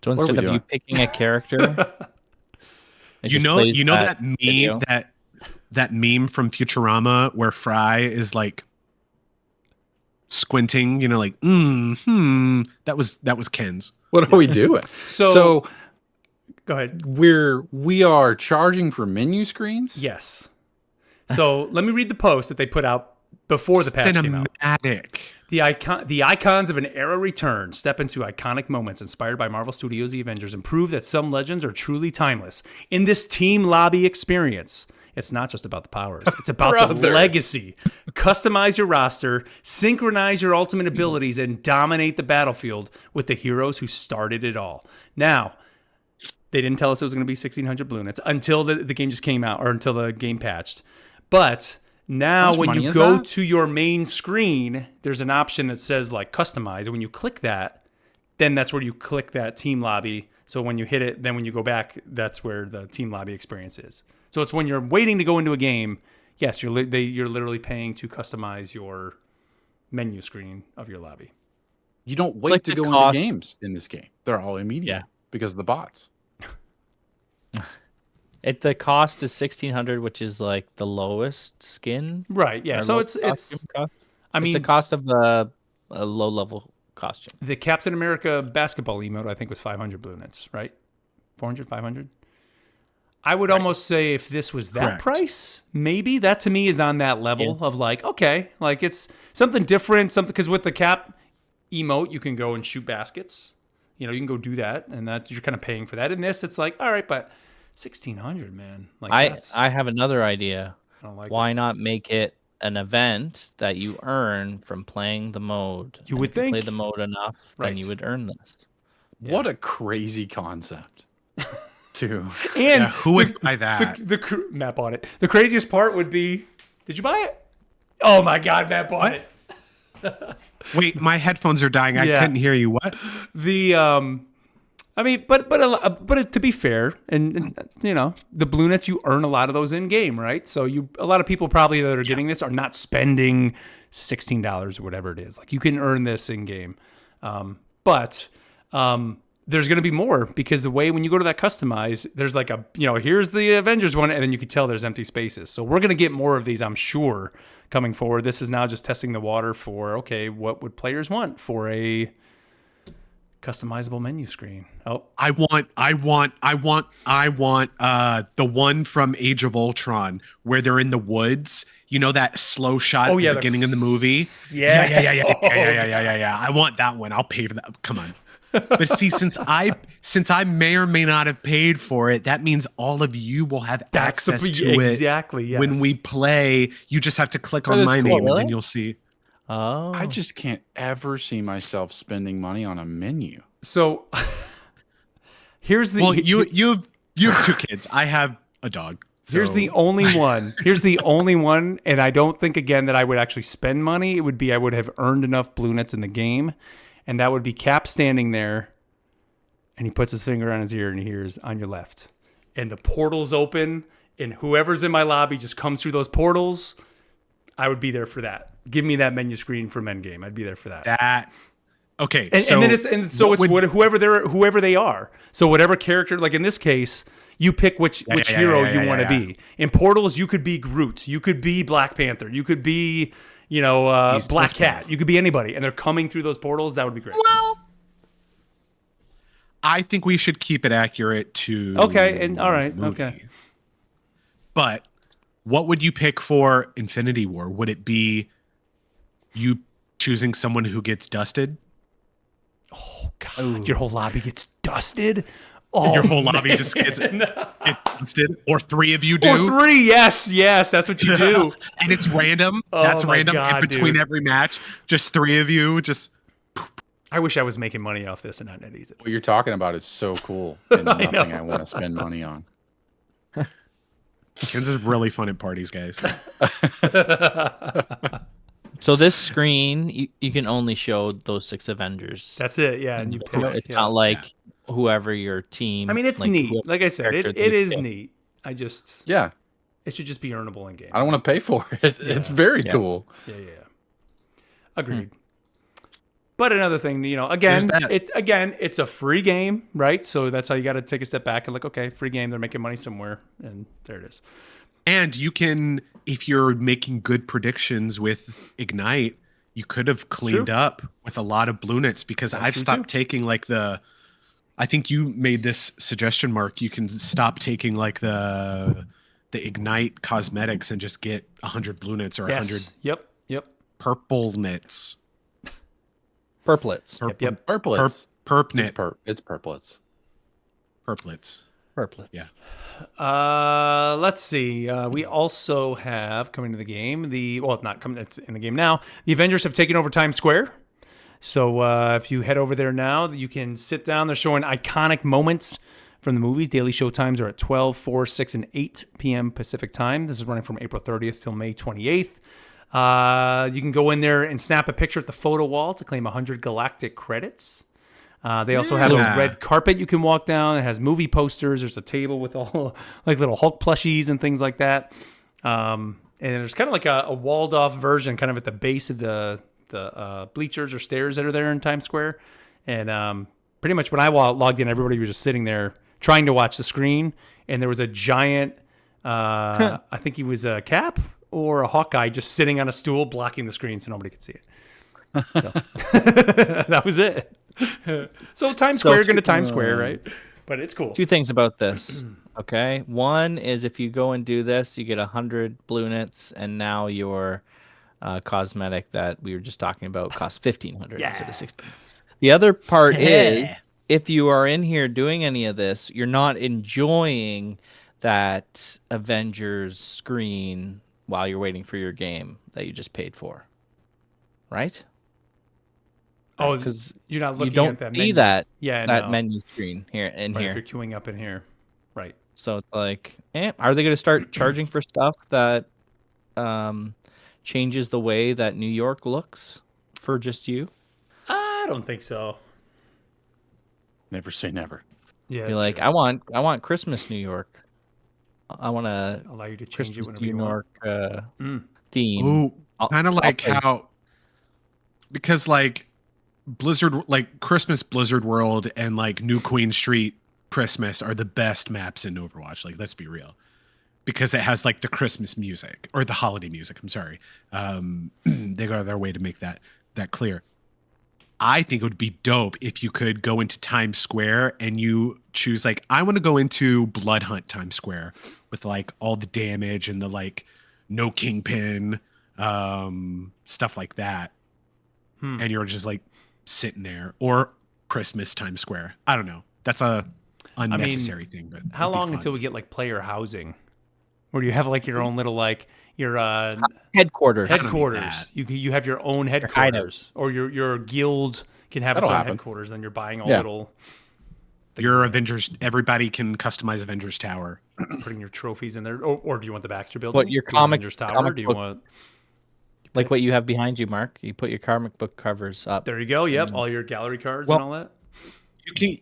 So instead of you picking a character, you know that meme that meme from Futurama where Fry is like squinting, like that was Ken's. What are we doing? So go ahead. We are charging for menu screens? Yes. So let me read the post that they put out before the patch came out. The icons of an era return. Step into iconic moments inspired by Marvel Studios' The Avengers and prove that some legends are truly timeless. In this team lobby experience, it's not just about the powers. It's about the legacy. Customize your roster, synchronize your ultimate abilities, and dominate the battlefield with the heroes who started it all. Now, they didn't tell us it was going to be 1,600 blue nets until the game just came out, or until the game patched. But now when you go to your main screen, there's an option that says like customize. And when you click that, then that's where you click that team lobby. So when you hit it, then when you go back, that's where the team lobby experience is. So it's when you're waiting to go into a game, yes, you're literally paying to customize your menu screen of your lobby. You don't wait to go into games in this game. They're all immediate because of the bots. The cost is 1,600, which is like the lowest skin. Right, yeah. So it's I mean, it's the cost of a low-level costume. The Captain America basketball emote, I think, was 500 blue nets, right? 400, 500? I would almost say if this was that price, maybe that to me is on that level of like, okay, like it's something different, because with the Cap emote, you can go and shoot baskets. You can go do that, and you're kind of paying for that. In this, it's like, all right, but 1,600, man. Like I have another idea. I don't like Why not make it an event that you earn from playing the mode? You would think. Play the mode enough, then you would earn this. Yeah. What a crazy concept. And who would buy that? Matt bought it. The craziest part would be, did you buy it? Oh my God, Matt bought it. Wait, my headphones are dying. I couldn't hear you. What? I mean, but to be fair, and the blue nets, you earn a lot of those in game, right? So a lot of people probably that are getting this are not spending $16 or whatever it is. Like you can earn this in game. But there's going to be more because the way when you go to that customize, there's like here's the Avengers one, and then you can tell there's empty spaces. So we're going to get more of these, I'm sure, coming forward. This is now just testing the water for, okay, what would players want for a customizable menu screen? Oh, I want the one from Age of Ultron where they're in the woods. You know that slow shot at the beginning of the movie? Yeah. I want that one. I'll pay for that. Come on. But see, since I may or may not have paid for it, that means all of you will have access to it. Exactly. Yes. When we play, you just have to click on my name and then you'll see. Oh, I just can't ever see myself spending money on a menu. So here's the you have 2 kids. I have a dog. So. Here's the only one. Here's the only one, and I don't think again that I would actually spend money. It would be I would have earned enough blue nets in the game. And that would be Cap standing there, and he puts his finger on his ear, and he hears, on your left. And the portals open, and whoever's in my lobby just comes through those portals. I would be there for that. Give me that menu screen from Endgame. I'd be there for that. Okay. And then whoever they are. So whatever character, like in this case, you pick which hero you want to be. In Portals, you could be Groot. You could be Black Panther. You could be... Black Cat. You could be anybody, and they're coming through those portals. That would be great. Well, I think we should keep it accurate to. Okay, and all right, movie. okay. But what would you pick for Infinity War? Would it be you choosing someone who gets dusted? Oh God, your whole lobby gets dusted. Oh, your whole lobby just gets dusted, or 3 of you do. Or 3, yes, that's what you do. And it's random. That's random in between every match. Just 3 of you. Just. I wish I was making money off this and not Netease. What you're talking about is so cool, and nothing I want to spend money on. Ken's is really fun at parties, guys. So this screen, you can only show those 6 Avengers. That's it, yeah. And it's not like whoever your team. I mean, it's neat. Like I said, it is neat. It should just be earnable in game. I don't want to pay for it. Yeah. It's very cool. Yeah. Agreed. But another thing, it's a free game, right? So that's how you got to take a step back and okay, free game. They're making money somewhere, and there it is. And you can, if you're making good predictions with Ignite, you could have cleaned up with a lot of blue nets because I've stopped taking I think you made this suggestion, Mark. You can stop taking the Ignite cosmetics and just get 100 blue nets or 100 purple nets. Purplets. Yep. Purplets. Perp net. It's purplets. Purplets. Yeah. Let's see. We also have coming to the game it's in the game now. The Avengers have taken over Times Square. So if you head over there now, you can sit down. They're showing iconic moments from the movies. Daily show times are at 12, 4, 6, and 8 p.m. Pacific time. This is running from April 30th till May 28th. You can go in there and snap a picture at the photo wall to claim 100 galactic credits. They also have a red carpet you can walk down. It has movie posters. There's a table with all little Hulk plushies and things like that. And there's kind of like a walled off version kind of at the base of the bleachers or stairs that are there in Times Square. And pretty much when I logged in, everybody was just sitting there trying to watch the screen. And there was a giant, I think he was a Cap or a Hawkeye just sitting on a stool blocking the screen so nobody could see it. So that was it. So Times Square, going to Times Square, right? But it's cool. 2 things about this. Okay. One is if you go and do this, you get 100 blue nets, and now your cosmetic that we were just talking about costs 1,500 instead of 16. The other part is if you are in here doing any of this, you're not enjoying that Avengers screen while you're waiting for your game that you just paid for, right? Oh, because you're not looking at that menu. That menu screen here and here. If you're queuing up in here, right? So it's like, are they going to start charging for stuff that changes the way that New York looks for just you? I don't think so. Never say never. Yeah, you're like, true. I want Christmas New York. I want to allow you to change Christmas it whenever New you York want. theme. Ooh, kind of like how, because Blizzard, like Christmas Blizzard World and like New Queen Street Christmas are the best maps in Overwatch. Like, let's be real, because it has like the Christmas music or the holiday music. I'm sorry. They go out of their way to make that clear. I think it would be dope if you could go into Times Square and you choose like, I want to go into Blood Hunt Times Square with like all the damage and the like no Kingpin, stuff like that. And you're just like sitting there, or Christmas Times Square. I don't know. That's a unnecessary thing, but how long until we get like player housing, where you have like your own little like your headquarters? You have your own headquarters, or your guild can have its own headquarters. Then you're buying all little. Your Avengers, everybody can customize Avengers Tower. Putting your trophies in there, or do you want the Baxter building? What your comic Avengers Tower? Do you book, want like what you have behind you, Mark? You put your comic book covers up. There you go. Yep, all your gallery cards and all that.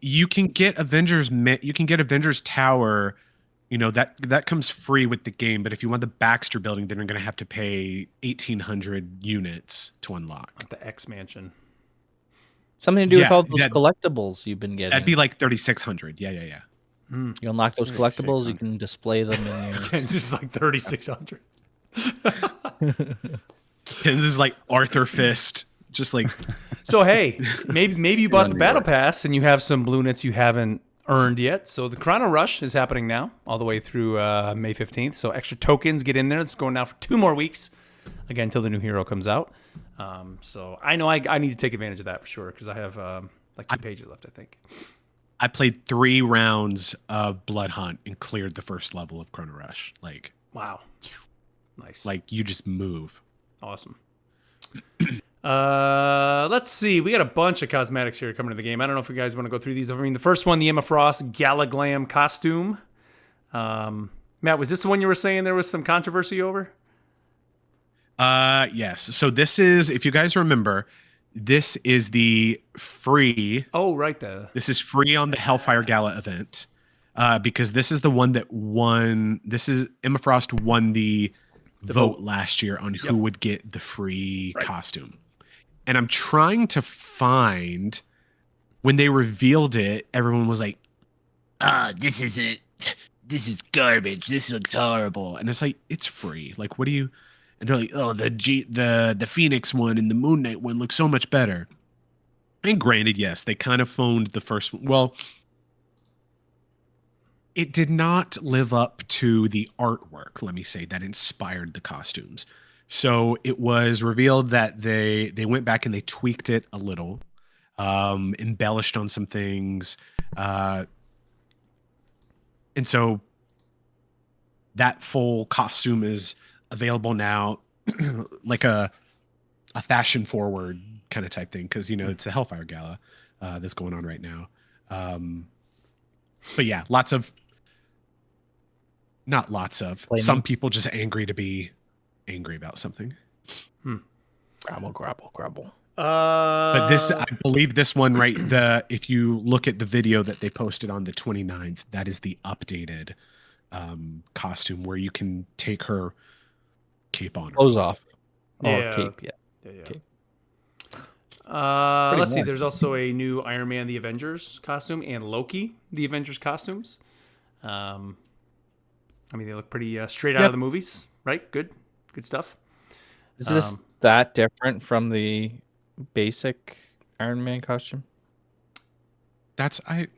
You can get Avengers. You can get Avengers Tower. You know that comes free with the game. But if you want the Baxter building, then you're going to have to pay 1,800 units to unlock. Like the X Mansion. Something to do with all those collectibles you've been getting. That'd be like 3,600. Yeah. You unlock those collectibles, you can display them in your... It's just like 3,600. This is like Arthur Fist, just like. So hey, maybe you bought the battle pass and you have some blue nits you haven't earned yet. So the Chrono Rush is happening now, all the way through May 15th. So extra tokens get in there. It's going now for 2 more weeks, again until the new hero comes out. So I know I need to take advantage of that for sure, because I have like 2 pages left, I think. I played 3 rounds of Blood Hunt and cleared the first level of Chrono Rush. Like, wow, nice. Like you just move. Awesome. Let's see. We got a bunch of cosmetics here coming to the game. I don't know if you guys want to go through these. I mean, the first one, the Emma Frost Gala Glam costume. Matt, was this the one you were saying there was some controversy over? Yes. So this is, if you guys remember, this is the free. Oh, right there. This is free on the Hellfire Gala event, because this is the one that won. This is Emma Frost won the vote last year on who would get the free costume. And I'm trying to find when they revealed it, everyone was like, this isn't, this is garbage. This looks horrible. And it's like, it's free. Like, what do you, and they're like, oh, the Phoenix one and the Moon Knight one look so much better. And granted, yes, they kind of phoned the first one. Well, it did not live up to the artwork, let me say, that inspired the costumes. So it was revealed that they went back and they tweaked it a little, embellished on some things. And so that full costume is available now, like a fashion forward kind of type thing, because, you know, it's a Hellfire Gala that's going on right now. But yeah, some people just angry to be angry about something. Grabble. But this, I believe this one, right? If you look at the video that they posted on the 29th, that is the updated costume where you can take her cape on. Clothes off. Yeah. Cape, yeah. Cape. Let's see. There's also a new Iron Man the Avengers costume and Loki the Avengers costumes. I mean, they look pretty straight out of the movies, right? Good stuff. Is this that different from the basic Iron Man costume? So I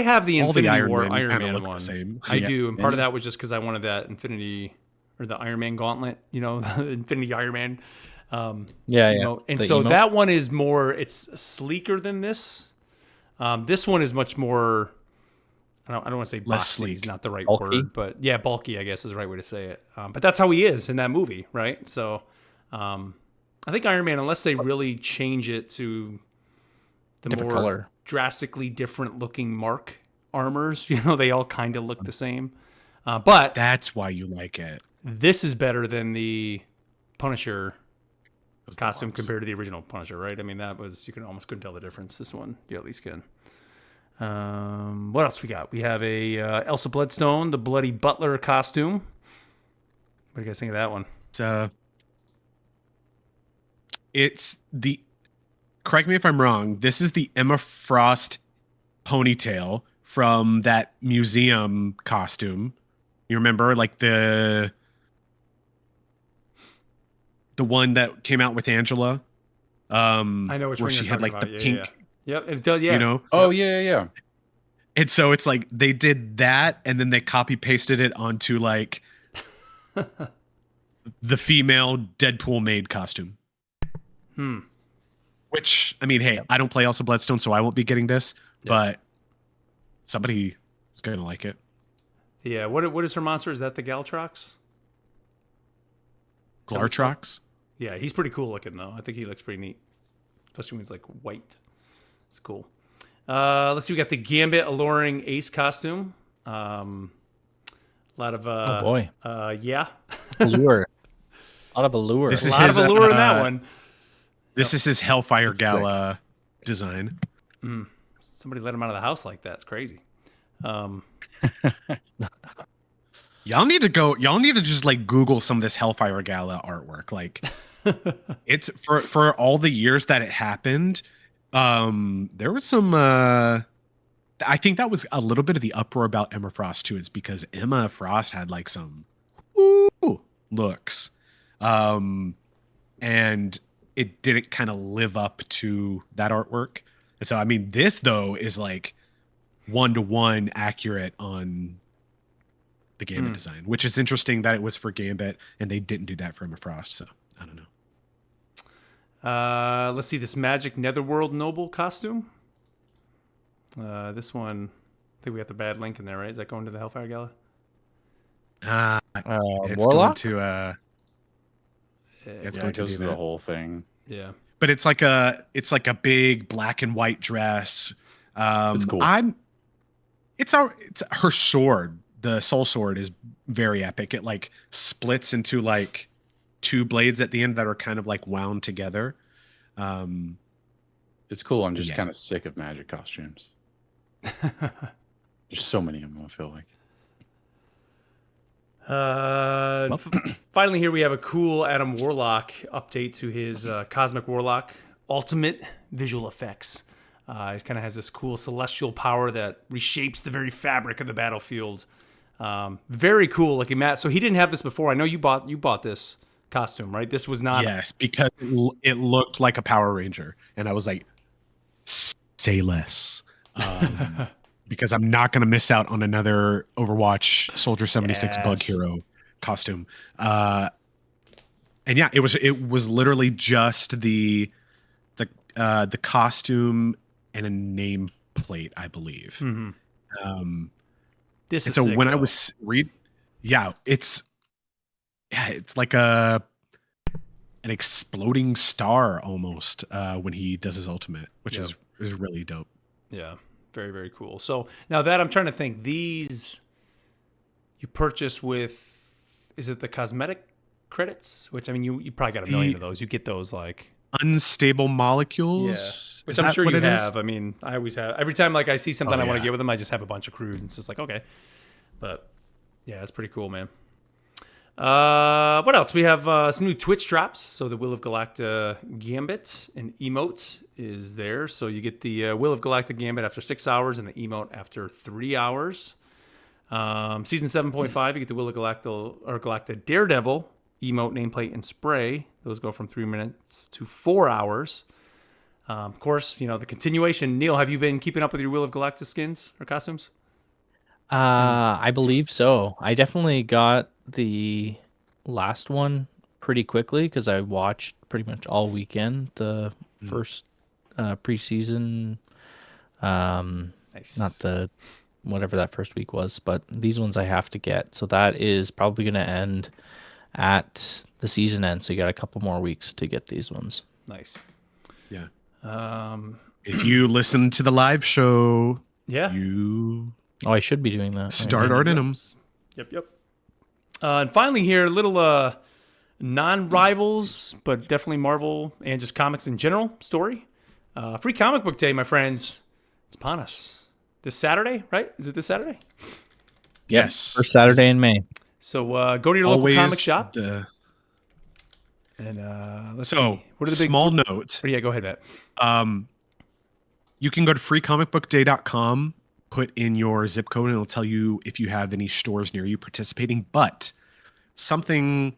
have the Infinity War Iron Man one. I do, and part of that was just because I wanted that Infinity or the Iron Man gauntlet, you know, the Infinity Iron Man. You know, and so that one is more, it's sleeker than this. This one is much more, I don't want to say less boxy, sleek. Is not the right Bulky? word, but yeah, bulky, I guess is the right way to say it. But that's how he is in that movie, right? So I think Iron Man, unless they really change it to the Different more color. drastically different looking Mark armors, you know, they all kind of look the same. But that's why you like it. This is better than the Punisher costume compared to the original Punisher, right? I mean, that was, you almost couldn't tell the difference. This one, you at least can. What else we got? We have a Elsa Bloodstone, the Bloody Butler costume. What do you guys think of that one? It's the correct me if I'm wrong. This is the Emma Frost ponytail from that museum costume. You remember, like the one that came out with Angela. I know which where one she you're had talking like about. the pink. Yep, it does. Yeah. You know. Oh yeah. And so it's like they did that, and then they copy pasted it onto like the female Deadpool maid costume. Which, I mean, hey, I don't play Elsa Bloodstone, so I won't be getting this, but somebody is gonna like it. Yeah. What is her monster? Is that the Galtrox? Glartrox? Yeah, he's pretty cool looking though. I think he looks pretty neat, especially when he's like white. It's cool. Let's see. We got the Gambit Alluring Ace costume. A lot of Oh boy. yeah, Allure. A lot of allure. This a is lot of his, allure in that one. This is his Hellfire Gala design. Somebody let him out of the house like that. It's crazy. Y'all need to just like Google some of this Hellfire Gala artwork. Like it's for all the years that it happened. There was some I think that was a little bit of the uproar about Emma Frost too, is because Emma Frost had like some looks. And it didn't kind of live up to that artwork. And so I mean this though is like 1-to-1 accurate on the Gambit design, which is interesting that it was for Gambit and they didn't do that for Emma Frost. So I don't know. Let's see this Magic Netherworld Noble costume. This one, I think we got the bad link in there, right? Is that going to the Hellfire Gala? It's Warlock? going to it's going to do do the that. whole thing. Yeah. But it's like a big black and white dress. It's cool. It's her sword. The soul sword is very epic. It like splits into like two blades at the end that are kind of like wound together. It's cool. I'm just kind of sick of magic costumes. There's so many of them, I feel like. Finally, here we have a cool Adam Warlock update to his Cosmic Warlock Ultimate visual effects. He kind of has this cool celestial power that reshapes the very fabric of the battlefield. Very cool looking, Matt. So he didn't have this before. I know you bought this costume, right? This was not. Yes, because it looked like a Power Ranger, and I was like, say less. Because I'm not going to miss out on another Overwatch Soldier 76 Bug Hero costume. And yeah, it was literally just the costume and a nameplate, I believe. Mm-hmm. This is so sick, when though. I was it's like an exploding star almost when he does his ultimate, which is really dope. Yeah, very, very cool. So now that I'm trying to think, these you purchase with, is it the cosmetic credits? Which, I mean, you probably got a million of those. You get those like unstable molecules. which I'm sure you have. I mean, I always have. Every time like I see something I want to get with them, I just have a bunch of crude. And it's just like, okay. But yeah, it's pretty cool, man. What else? We have some new Twitch drops. So the Will of Galacta Gambit and emote is there. So you get the Will of Galacta Gambit after 6 hours and the emote after 3 hours. Season 7.5, you get the Will of Galacta or Galacta Daredevil emote, nameplate, and spray. Those go from 3 minutes to 4 hours. Of course, you know, the continuation. Neil, have you been keeping up with your Will of Galacta skins or costumes? I believe so. I definitely got the last one pretty quickly because I watched pretty much all weekend the first preseason. Nice. Not the whatever that first week was, but these ones I have to get. So that is probably going to end at the season end. So you got a couple more weeks to get these ones. Nice. Yeah. If you listen to the live show, you Oh, I should be doing that. start arting them. Yep. And finally here, little non-rivals, but definitely Marvel and just comics in general story. Free Comic Book Day, my friends. It's upon us. This Saturday, right? Is it this Saturday? Yes. First Saturday in May. So go to your local comic shop. And let's see. What are the big small note. Oh, yeah, go ahead, Matt. You can go to freecomicbookday.com, put in your zip code, and it'll tell you if you have any stores near you participating. But something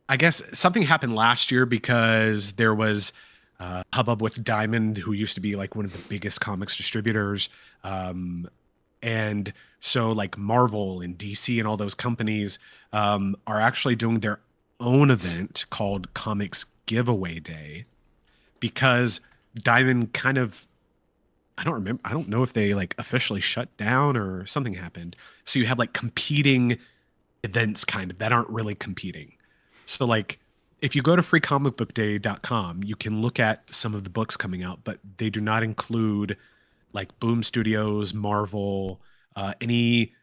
happened last year because there was hubbub with Diamond, who used to be like one of the biggest comics distributors. And so like Marvel and DC and all those companies are actually doing their own event called Comics Giveaway Day, because Diamond kind of, I don't know if they like officially shut down or something happened. So you have like competing events kind of that aren't really competing. So like if you go to freecomicbookday.com, you can look at some of the books coming out, but they do not include like Boom Studios, Marvel, any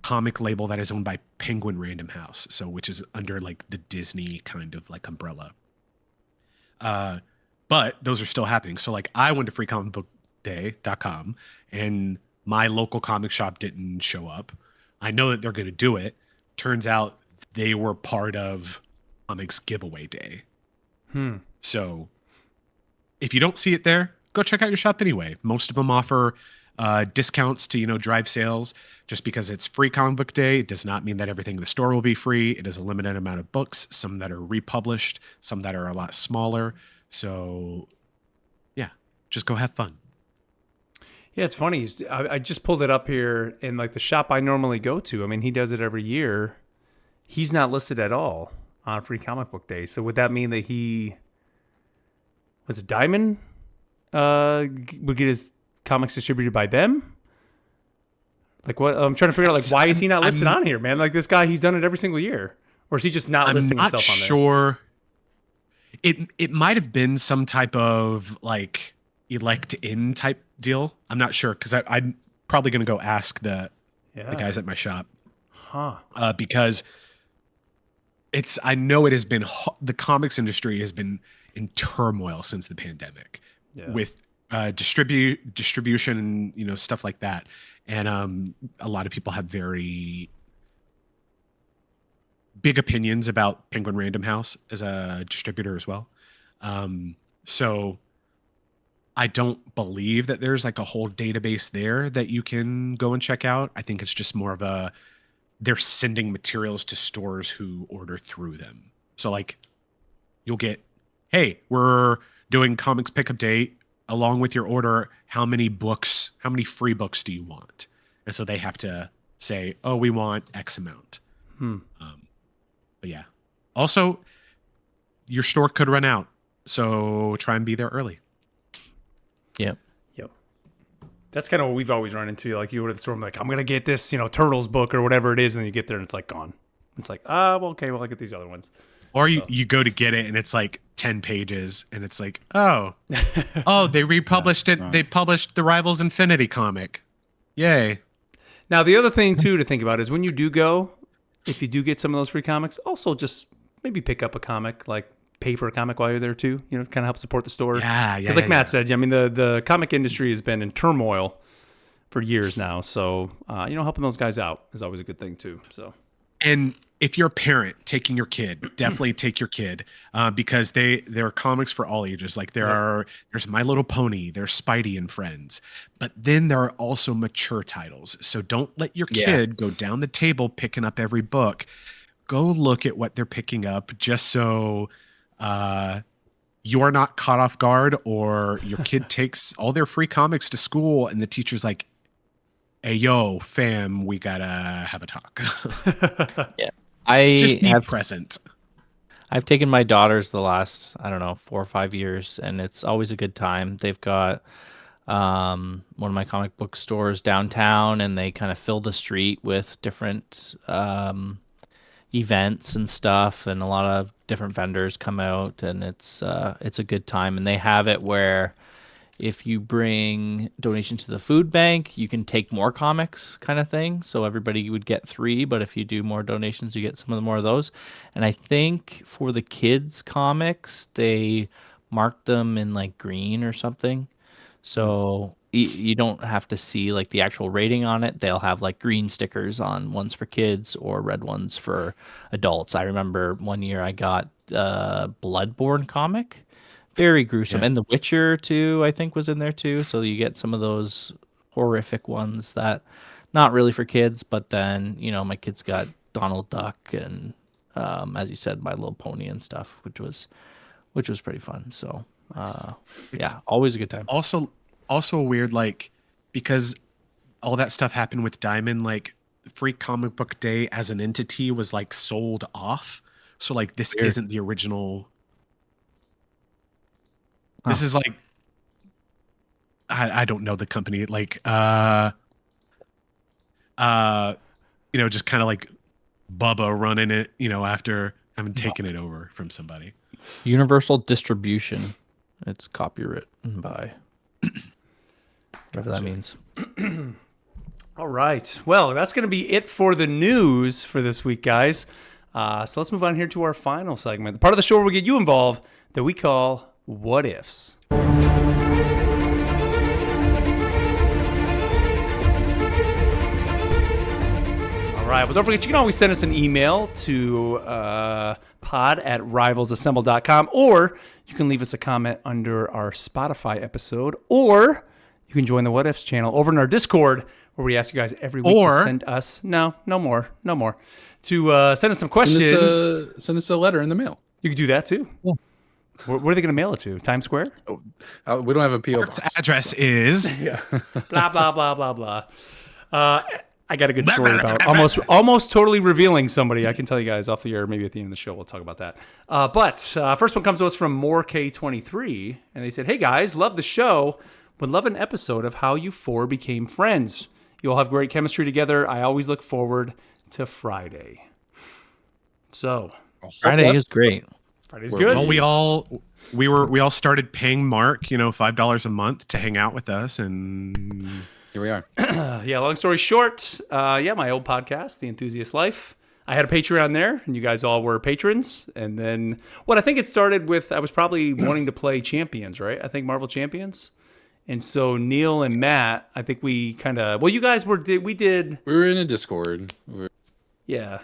comic label that is owned by Penguin Random House, so which is under like the Disney kind of like umbrella. But those are still happening. So like I went to freecomicbookday.com and my local comic shop didn't show up. I know that they're going to do it. Turns out they were part of Comics Giveaway Day. So if you don't see it there, go check out your shop anyway. Most of them offer discounts to, drive sales. Just because it's free comic book day, it does not mean that everything in the store will be free. It is a limited amount of books, some that are republished, some that are a lot smaller. So yeah, just go have fun. Yeah, it's funny. I just pulled it up here in like the shop I normally go to. I mean, he does it every year. He's not listed at all on Free Comic Book Day. So would that mean that was it Diamond would get his comics distributed by them? Like what? I'm trying to figure out like why is he not listed on here, man? Like this guy, he's done it every single year, or is he just not listing himself on there? I'm not sure. It might have been some type of like elect-in type deal. I'm not sure because I'm probably going to go ask the guys at my shop. Because I know it has been the comics industry has been in turmoil since the pandemic with distribution and stuff like that, and a lot of people have very big opinions about Penguin Random House as a distributor as well. So I don't believe that there's like a whole database there that you can go and check out. I think it's just more of they're sending materials to stores who order through them. So like you'll get, hey, we're doing comics pickup day along with your order. How many free books do you want? And so they have to say, oh, we want X amount. But yeah. Also, your store could run out, so try and be there early. Yep. That's kind of what we've always run into. Like you go to the store, I'm like, I'm gonna get this, Turtles book or whatever it is, and then you get there and it's like gone. It's like, well, okay, well I get these other ones. Or you go to get it and it's like 10 pages, and it's like, oh, they republished it. Right. They published the Rivals Infinity comic. Yay! Now the other thing too to think about is when you do go, if you do get some of those free comics, also just maybe pick up a comic, like pay for a comic while you're there too. Kind of help support the store. Yeah. Because like Matt said, I mean the comic industry has been in turmoil for years now, so helping those guys out is always a good thing too. So, and if you're a parent taking your kid, definitely take your kid because there are comics for all ages. Like there's My Little Pony, there's Spidey and Friends, but then there are also mature titles. So don't let your kid go down the table picking up every book. Go look at what they're picking up just so you're not caught off guard, or your kid takes all their free comics to school and the teacher's like, hey, yo, fam, we gotta have a talk. Yeah. Just be present. I've taken my daughters the last, 4 or 5 years, and it's always a good time. They've got one of my comic book stores downtown, and they kind of fill the street with different events and stuff, and a lot of different vendors come out, and it's a good time. And they have it where if you bring donations to the food bank, you can take more comics kind of thing. So everybody would get 3, but if you do more donations, you get some of the more of those. And I think for the kids' comics, they marked them in like green or something. So you don't have to see like the actual rating on it. They'll have like green stickers on ones for kids or red ones for adults. I remember one year I got Bloodborne comic, very gruesome, and The Witcher too, I think was in there too. So you get some of those horrific ones that not really for kids, but then my kids got Donald Duck and as you said, My Little Pony and stuff, which was pretty fun. So always a good time. Also weird, like, because all that stuff happened with Diamond, like Free Comic Book Day as an entity was like sold off. So like this isn't the original. This is like I don't know the company, like just kind of like Bubba running it, after having taken it over from somebody. Universal Distribution. It's copyrighted by whatever that means. All right. Well, that's going to be it for the news for this week, guys. So let's move on here to our final segment, the part of the show where we get you involved that we call What Ifs. All right. Well, don't forget, you can always send us an email to pod@rivalsassemble.com, or you can leave us a comment under our Spotify episode, or you can join the What Ifs channel over in our Discord, where we ask you guys every week to send us no more to send us some questions. Send us a letter in the mail. You can do that too. Yeah. Where are they going to mail it to? Times Square? We don't have a PO box. Address is blah blah blah blah blah. I got a good story about almost totally revealing somebody. I can tell you guys off the air. Maybe at the end of the show we'll talk about that. But first one comes to us from MoreK23, and they said, "Hey guys, love the show. Would love an episode of how you four became friends. You all have great chemistry together. I always look forward to Friday." So Friday is great. Friday's good. Well, we all started paying Mark, $5 a month to hang out with us, and here we are. Yeah, long story short, my old podcast, The Enthusiast Life. I had a Patreon there, and you guys all were patrons. And then, I think it started with, I was probably wanting to play Champions, right? I think Marvel Champions. And so Neil and Matt, I think we kind of, you guys were, we were in a Discord. Yeah.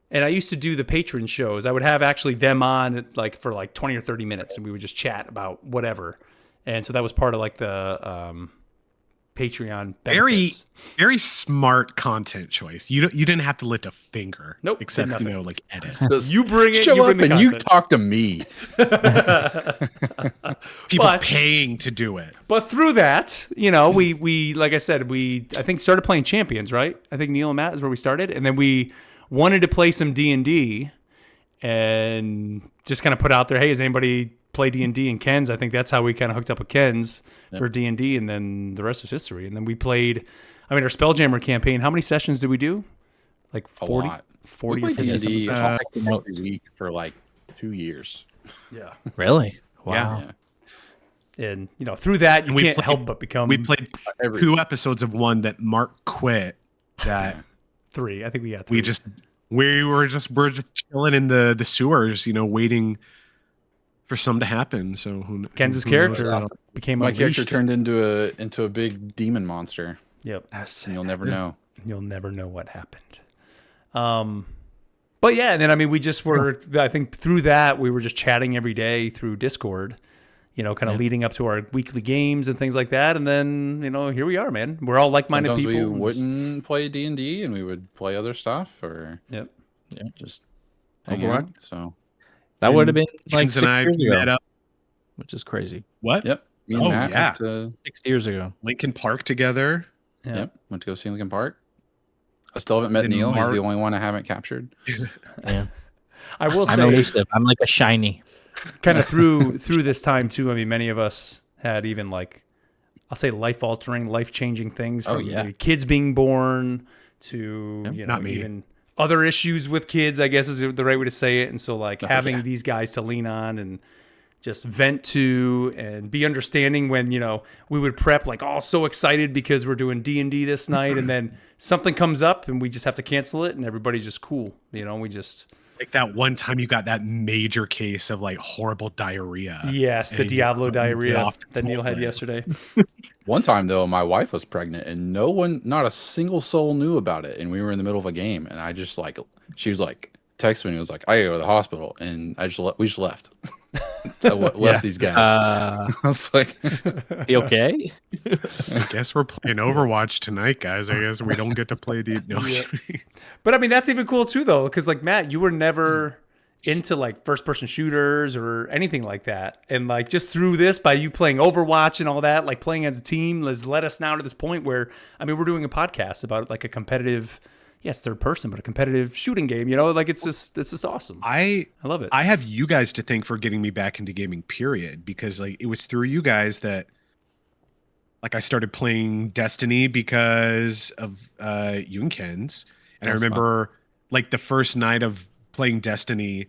And I used to do the patron shows. I would have actually them on for 20 or 30 minutes, and we would just chat about whatever. And so that was part of the Patreon benefits. Very smart content choice. You didn't have to lift a finger. Nope. Except edit. You bring it. Show you up bring and you talk to me. People paying to do it. But through that, we like I said, I think started playing Champions, right? I think Neil and Matt is where we started, and then we wanted to play some D&D, and just kind of put out there, hey, has anybody play D&D? And Ken's, I think that's how we kind of hooked up with Ken's for D&D, and then the rest is history. And then we played, our Spelljammer campaign, how many sessions did we do? Like 40? 40 or 50 D&D every week for 2 years. Yeah. Really? Wow. Yeah. And, through that, you can't help but become... We played 2 episodes of one that Mark quit that... 3. I think we got 3. We're just chilling in the sewers, waiting for something to happen. So Ken's character became my character turned into a big demon monster. Yep. And you'll never know. You'll never know what happened. But yeah, and then we just were. I think through that we were just chatting every day through Discord. Kind of leading up to our weekly games and things like that. And then, here we are, man. We're all like-minded Sometimes people. we wouldn't play D&D and we would play other stuff or just hang out. So that would have been like 6 and I years ago, met up. which is crazy. What? Yep. Me and Matt went to 6 years ago. Lincoln Park together. Yep. Went to go see Lincoln Park. I still haven't met Neil. He's the only one I haven't captured. Yeah. I will say, I'm elusive. I'm like a shiny. Kind of through this time too. Many of us had even I'll say life-altering, life-changing things from kids being born to even other issues with kids, I guess is the right way to say it. And so having these guys to lean on and just vent to and be understanding when we would prep so excited because we're doing D&D this night, and then something comes up and we just have to cancel it, and everybody's just cool. We just. Like that one time you got that major case of horrible diarrhea. Yes, the Diablo diarrhea that Neil had yesterday. One time though, my wife was pregnant and not a single soul knew about it. And we were in the middle of a game and I just like, she was like, text me and was like, I gotta go to the hospital. And we just left. Left these guys. I was like, you okay? I guess we're playing Overwatch tonight, guys. I guess we don't get to play the. No. Yeah. But I mean, that's even cool too, though, because like Matt, you were never into like first-person shooters or anything like that, and like just through this, by you playing Overwatch and all that, like playing as a team, has led us now to this point where I mean, we're doing a podcast about like a competitive. Yes, third person, but a competitive shooting game, like it's just awesome. I love it. I have you guys to thank for getting me back into gaming, period, because like it was through you guys that like I started playing Destiny because of you and Ken's. And I remember like the first night of playing Destiny,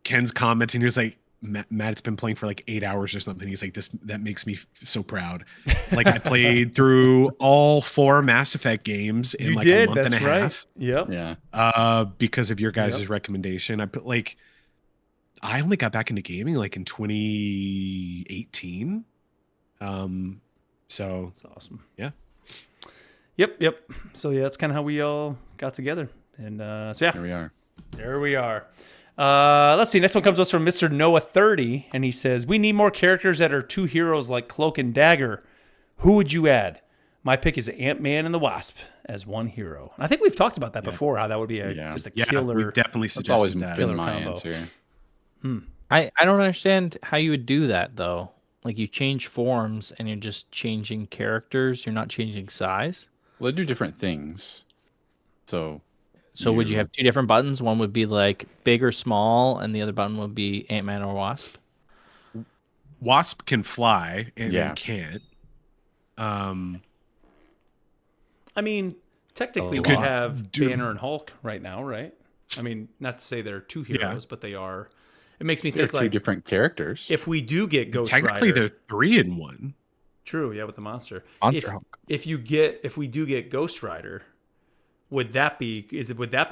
Ken's commenting, he was like, Matt, it's been playing for like 8 hours or something. He's like, that makes me so proud. Like I played through all 4 Mass Effect games in a month and a half. Yep. Yeah. Because of your guys' recommendation. I only got back into gaming like in 2018. So it's awesome. Yeah. Yep. So yeah, that's kind of how we all got together. And so yeah. There we are. Let's see. Next one comes to us from Mr. Noah 30, and he says, "We need more characters that are 2 heroes like Cloak and Dagger. Who would you add? My pick is Ant-Man and the Wasp as 1 hero." And I think we've talked about that before. How that would be just a killer. We've definitely suggested always that. been my combo. answer. I don't understand how you would do that though. Like you change forms and you're just changing characters. You're not changing size. Well, they do different things. So would you have 2 different buttons? One would be like big or small, and the other button would be Ant-Man or Wasp. Wasp can fly, and can't. I mean, technically, we have Banner and Hulk right now, right? I mean, not to say they're 2 heroes, but they are. It makes me think they're 2 different characters. If we do get Ghost technically, Rider, they're 3 in 1. True, yeah, with the monster. Hulk. If we do get Ghost Rider, would that be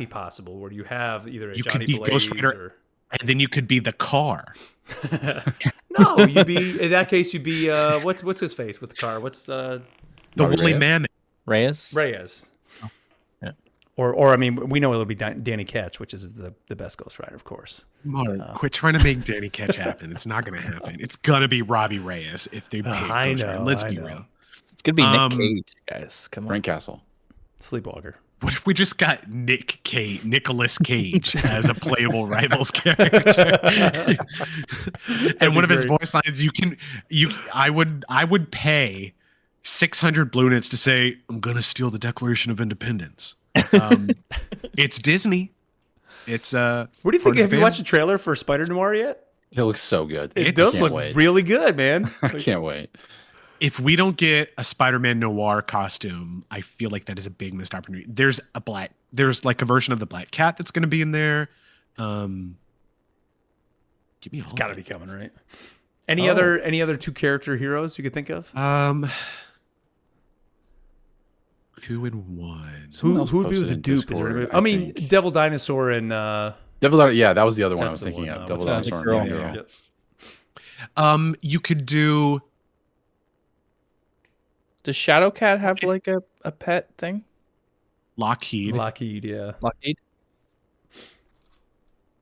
possible? Where you have either a Johnny Blaze Ghost Rider, and then you could be the car. No, you'd be in that case. You'd be what's his face with the car? What's the woolly mammoth? Reyes. Oh, yeah. Or I mean, we know it'll be Danny Ketch, which is the best Ghost Rider, of course. Mark, quit trying to make Danny Ketch happen. It's not going to happen. It's gonna be Robbie Reyes if they pick Ghost Rider. Let's be real. It's gonna be Nick Cage, guys. Come on, Frank Castle, Sleepwalker. What if we just got Nicolas Cage as a playable Rivals character? And one of his voice lines, I would pay 600 blue nits to say, "I'm gonna steal the Declaration of Independence." It's Disney. It's What do you think? Have you watched the trailer for Spider Noir yet? it looks so good. It does look really good, man. I can't wait. If we don't get a Spider-Man Noir costume, I feel like that is a big missed opportunity. There's like a version of the Black Cat that's going to be in there. Give me all. It's got to be coming, right? Any other 2 character heroes you could think of? 2 in 1. Who would be the dupe? Is there I mean, Devil Dinosaur and Devil Dinosaur. Yeah, that was the other one I that's was the thinking one, of. Devil what's Dinosaur. that? Yeah. Yep. You could do. Does Shadowcat have like a pet thing? Lockheed, yeah. Lockheed.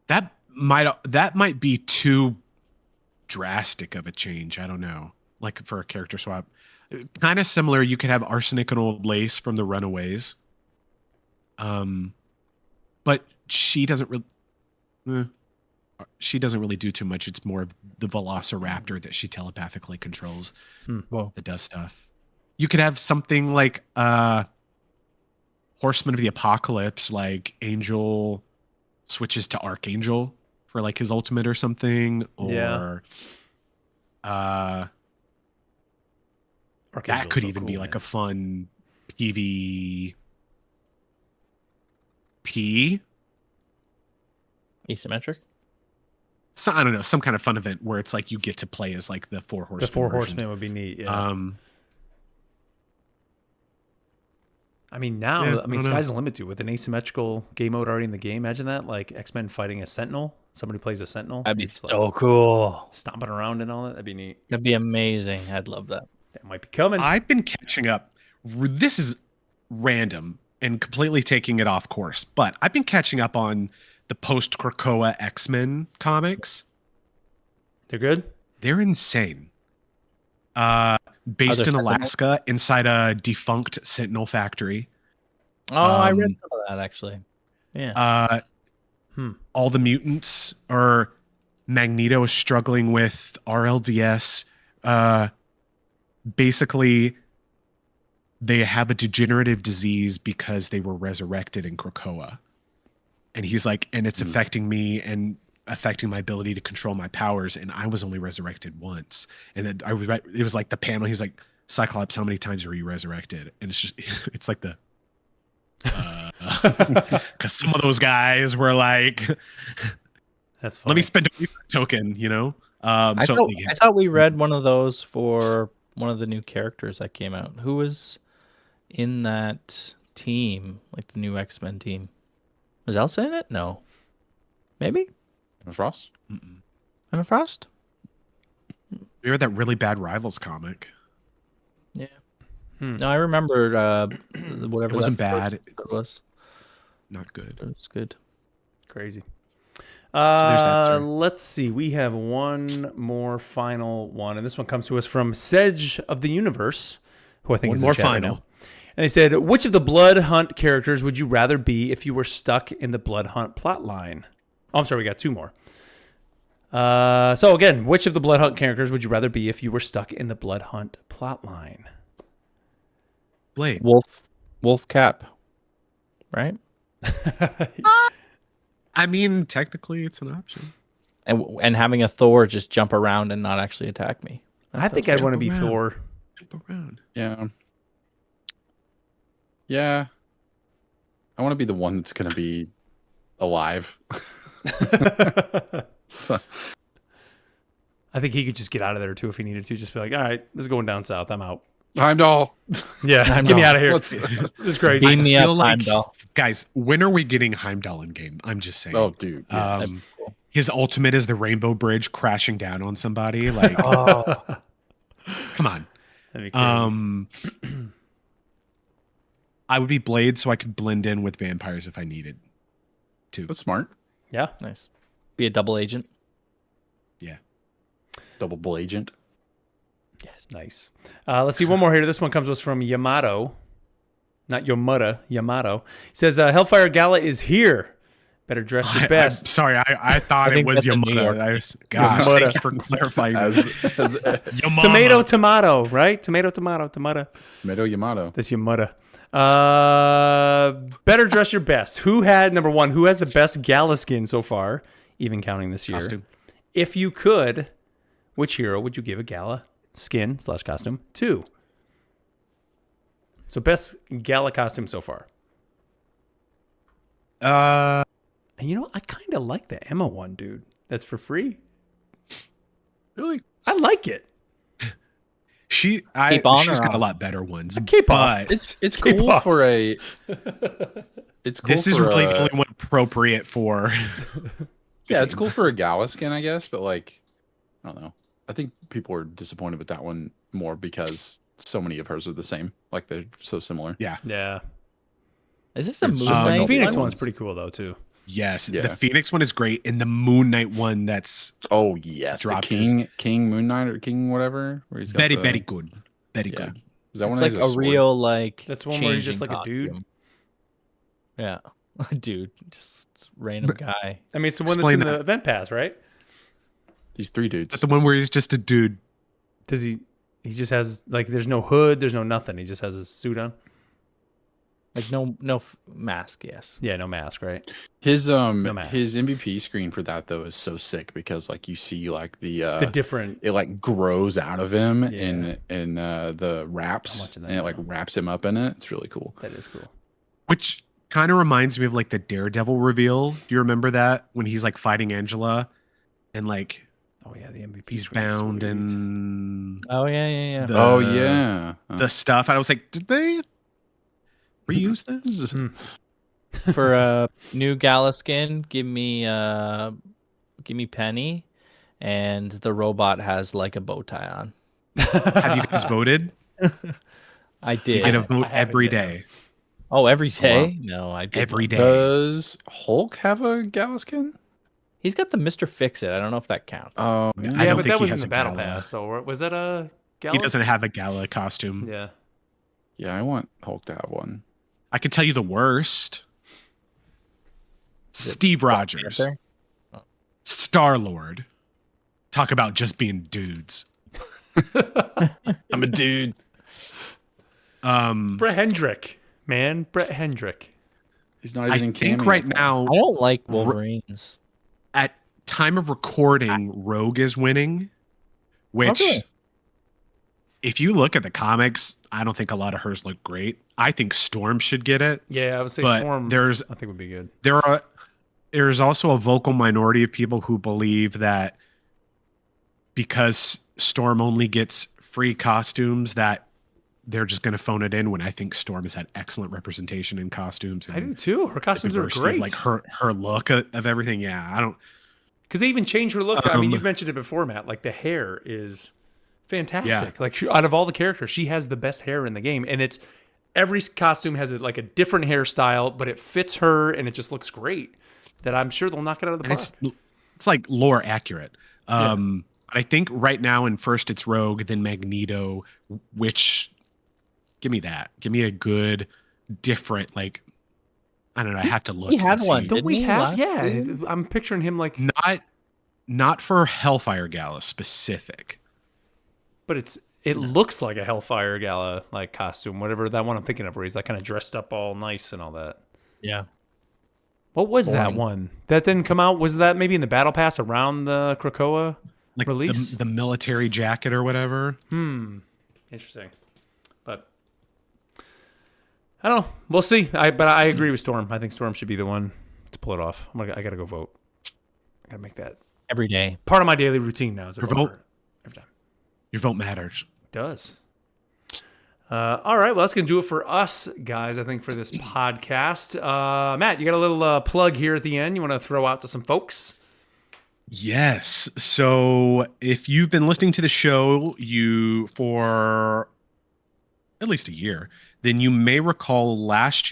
That might be too drastic of a change. I don't know. Like for a character swap, kind of similar. You could have Arsenic and Old Lace from the Runaways. But she doesn't really. She doesn't really do too much. It's more of the Velociraptor that she telepathically controls. That does stuff. You could have something like Horseman of the Apocalypse, like Angel switches to Archangel for like his ultimate or something, or that could even be like a fun PvP asymmetric. So, I don't know, some kind of fun event where it's like you get to play as like the 4 horsemen. The 4 horsemen would be neat. Yeah. I mean, now, sky's the limit, dude. With an asymmetrical game mode already in the game, imagine that. Like X-Men fighting a Sentinel. Somebody plays a Sentinel. That'd be so cool. Stomping around and all that. That'd be neat. That'd be amazing. I'd love that. That might be coming. I've been catching up. This is random and completely taking it off course, but I've been catching up on the post-Krakoa X-Men comics. They're good? They're insane. Based in Alaska, inside a defunct Sentinel factory. Oh, I read some of that actually. Yeah. All the mutants are Magneto is struggling with RLDS. Basically, they have a degenerative disease because they were resurrected in Krakoa. And he's like, and it's affecting me and affecting my ability to control my powers. And I was only resurrected once. And then it was like the panel. He's like, Cyclops, how many times were you resurrected? And it's just, it's like the, because some of those guys were like, that's funny. Let me spend a token, you know? I thought we read one of those for one of the new characters that came out. Who was in that team, like the new X-Men team? Was Elsa in it? No. Maybe? Emma Frost? Emma Frost? We read that really bad Rivals comic. Yeah. No, I remember whatever it wasn't that bad. It was. Not good. It was good. Crazy. So there's that, sir. Let's see. We have one more final one, and this one comes to us from Sedge of the Universe, who I think One is more in chat right final. now. And they said, which of the Blood Hunt characters would you rather be if you were stuck in the Blood Hunt plotline? Oh, I'm sorry, we got two more. So again, which of the Blood Hunt characters would you rather be if you were stuck in the Blood Hunt plotline? Blade. Wolf Cap. Right? I mean, technically, it's an option. And having a Thor just jump around and not actually attack me. I think I'd want to be around. Thor. Jump around. Yeah. Yeah. I want to be the one that's going to be alive. So. I think he could just get out of there too if he needed to. Just be like, all right, this is going down south. I'm out. Heimdall. Yeah, get me out of here. This is crazy. Beam me I up, feel like- Heimdall. Guys, when are we getting Heimdall in game? I'm just saying. Oh, dude. Yes. His ultimate is the Rainbow Bridge crashing down on somebody. Like, Oh, come on. that'd be crazy. I would be Blade so I could blend in with vampires if I needed to. That's smart. Yeah. Nice. Be a double agent. Yeah. Double bull agent. Yes, nice. Let's see one more here. This one comes to us from Yamato. Not Yomura, Yamato. He says, Hellfire Gala is here. Better dress your best. I'm sorry, I thought I it think was that's a New Yamada. York- Gosh, Yamada. thank you for clarifying. Yamama. Tomato, right? Tomato. Meadow Yamato. That's Yamada. Better dress your best. Who had, number one, who has the best gala skin so far, even counting this year? Costume. If you could, which hero would you give a gala skin / costume to? So best gala costume so far. And you know, I kind of like the Emma one, dude. That's for free. Really? I like it. She's on got or a off? lot better ones. Keep off. but It's Keep cool off. for a. It's cool. this is for really a- the only one appropriate for. Yeah, it's cool for a gala skin, I guess, but like, I don't know. I think people are disappointed with that one more because so many of hers are the same. Like they're so similar. Yeah. Yeah. Is this a It's Moon just like Knight The Phoenix one? one's pretty cool though too. Yes, Yeah. the Phoenix one is great, and the Moon Knight one that's Oh yes, the Dropped King Moon Knight or King whatever. Where he's got very, the- very good. Very Yeah. good. Is that It's one like that a has sword? real like. That's the one where he's just changing like a dude? costume. Yeah, dude, just random guy. I mean, it's the one Explain that's in that. the event pass, right? These three dudes. But the one where he's just a dude. Does he just has like there's no hood, there's no nothing. He just has his suit on. Like no mask. Yes. Yeah, no mask, right? His mask. his MVP screen for that though is so sick because like you see like the The different. it like grows out of him Yeah. in the wraps much of that and it like now? wraps him up in it. It's really cool. That is cool. Which kind of reminds me of like the Daredevil reveal. Do you remember that when he's like fighting Angela and like Oh yeah, the MVP. he's screen's bound sweet. and Oh yeah. the, Oh yeah. the stuff. And I was like, did they reuse this? For a new gala skin, give me Penny, and the robot has like a bow tie on. Have you guys voted? I You did. get a vote I haven't every yet, no. day. Oh, every day? No, I did Every one. day. Does Hulk have a gala skin? He's got the Mr. Fix-It. I don't know if that counts. Oh, I Yeah, don't but think that he was in has the a battle gala. pass. So was that a gala? He doesn't have a gala costume. Yeah. yeah, I want Hulk to have one. I can tell you the worst. Steve Rogers, Panther? Star-Lord. Talk about just being dudes. I'm a dude. Brett Hendrick, man. Brett Hendrick. He's not I even in think cameo right form. now, I don't like Wolverines. at time of recording, Rogue is winning, which, Okay. if you look at the comics, I don't think a lot of hers look great. I think Storm should get it. Yeah, I would say But Storm. there's I think would be good. there's also a vocal minority of people who believe that because Storm only gets free costumes, that they're just going to phone it in, when I think Storm has had excellent representation in costumes. And I do too. Her costumes are diversity of, great. like her look of everything. Yeah, I don't. Because they even changed her look. I mean, Um, you've mentioned it before, Matt. Like the hair is fantastic. Yeah. Like out of all the characters, she has the best hair in the game, and it's every costume has like a different hairstyle, but it fits her, and it just looks great. That I'm sure they'll knock it out of the And park. it's like lore accurate. But I think right now in first it's Rogue, then Magneto, which give me that. Give me a good, different, like, I don't know. I have to look. He had and one. see. Don't we Didn't he have? last Yeah, year? I'm picturing him like, Not for Hellfire Gala specific. but it looks like a Hellfire Gala like costume, whatever that one I'm thinking of, where he's like kind of dressed up all nice and all that. Yeah. What was that boring. one that didn't come out? Was that maybe in the Battle Pass around the Krakoa Like release? the military jacket or whatever. Interesting, but I don't know. We'll see. But I agree with Storm. I think Storm should be the one to pull it off. I gotta go vote. I gotta make that Every day. part of my daily routine now. Is a Your voter vote? every time. Your vote matters. It does. All right. Well, that's gonna do it for us, guys. I think for this podcast. Matt, you got a little plug here at the end. You want to throw out to some folks? Yes. So if you've been listening to the show for at least a year, then you may recall last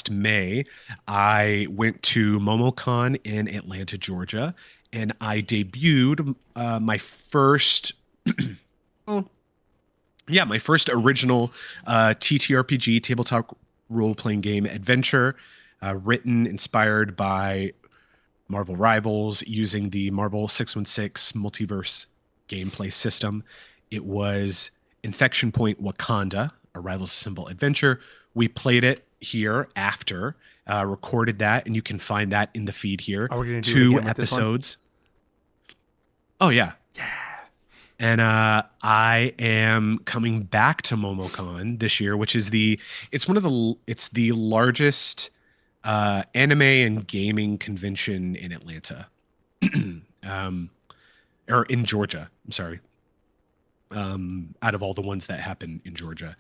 May, I went to MomoCon in Atlanta, Georgia, and I debuted my first, my first original TTRPG, tabletop role-playing game adventure, written, inspired by Marvel Rivals, using the Marvel 616 multiverse gameplay system. It was Infection Point Wakanda, a Rivals Symbol adventure. We played it here after, recorded that, and you can find that in the feed here. Are we gonna do it 2 again with this one? episodes. Oh yeah. And I am coming back to MomoCon this year, which is it's the largest anime and gaming convention in Atlanta, or in Georgia. I'm sorry. Out of all the ones that happen in Georgia,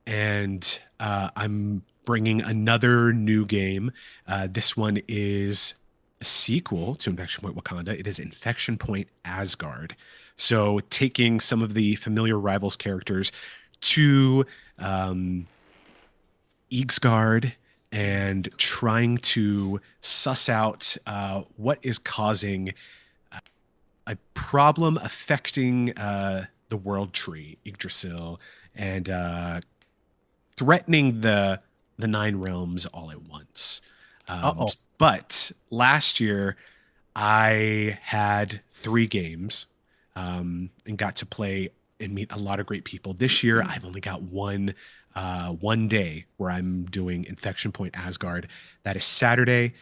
and I'm bringing another new game. This one is a sequel to Infection Point Wakanda. It is Infection Point Asgard. So taking some of the familiar Rivals characters to Eagsgard and trying to suss out what is causing a problem affecting the world tree, Yggdrasil, and threatening the Nine Realms all at once. But last year, I had 3 games and got to play and meet a lot of great people. This year, I've only got one day where I'm doing Infection Point Asgard. That is Saturday.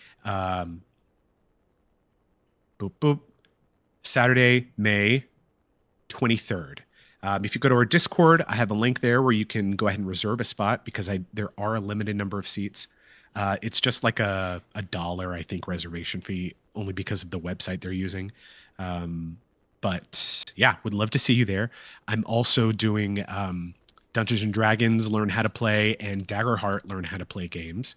Saturday, May 23rd. If you go to our Discord, I have a link there where you can go ahead and reserve a spot, because there are a limited number of seats. It's just like a $1, I think, reservation fee, only because of the website they're using. But yeah, would love to see you there. I'm also doing Dungeons and Dragons Learn How to Play and Daggerheart Learn How to Play games.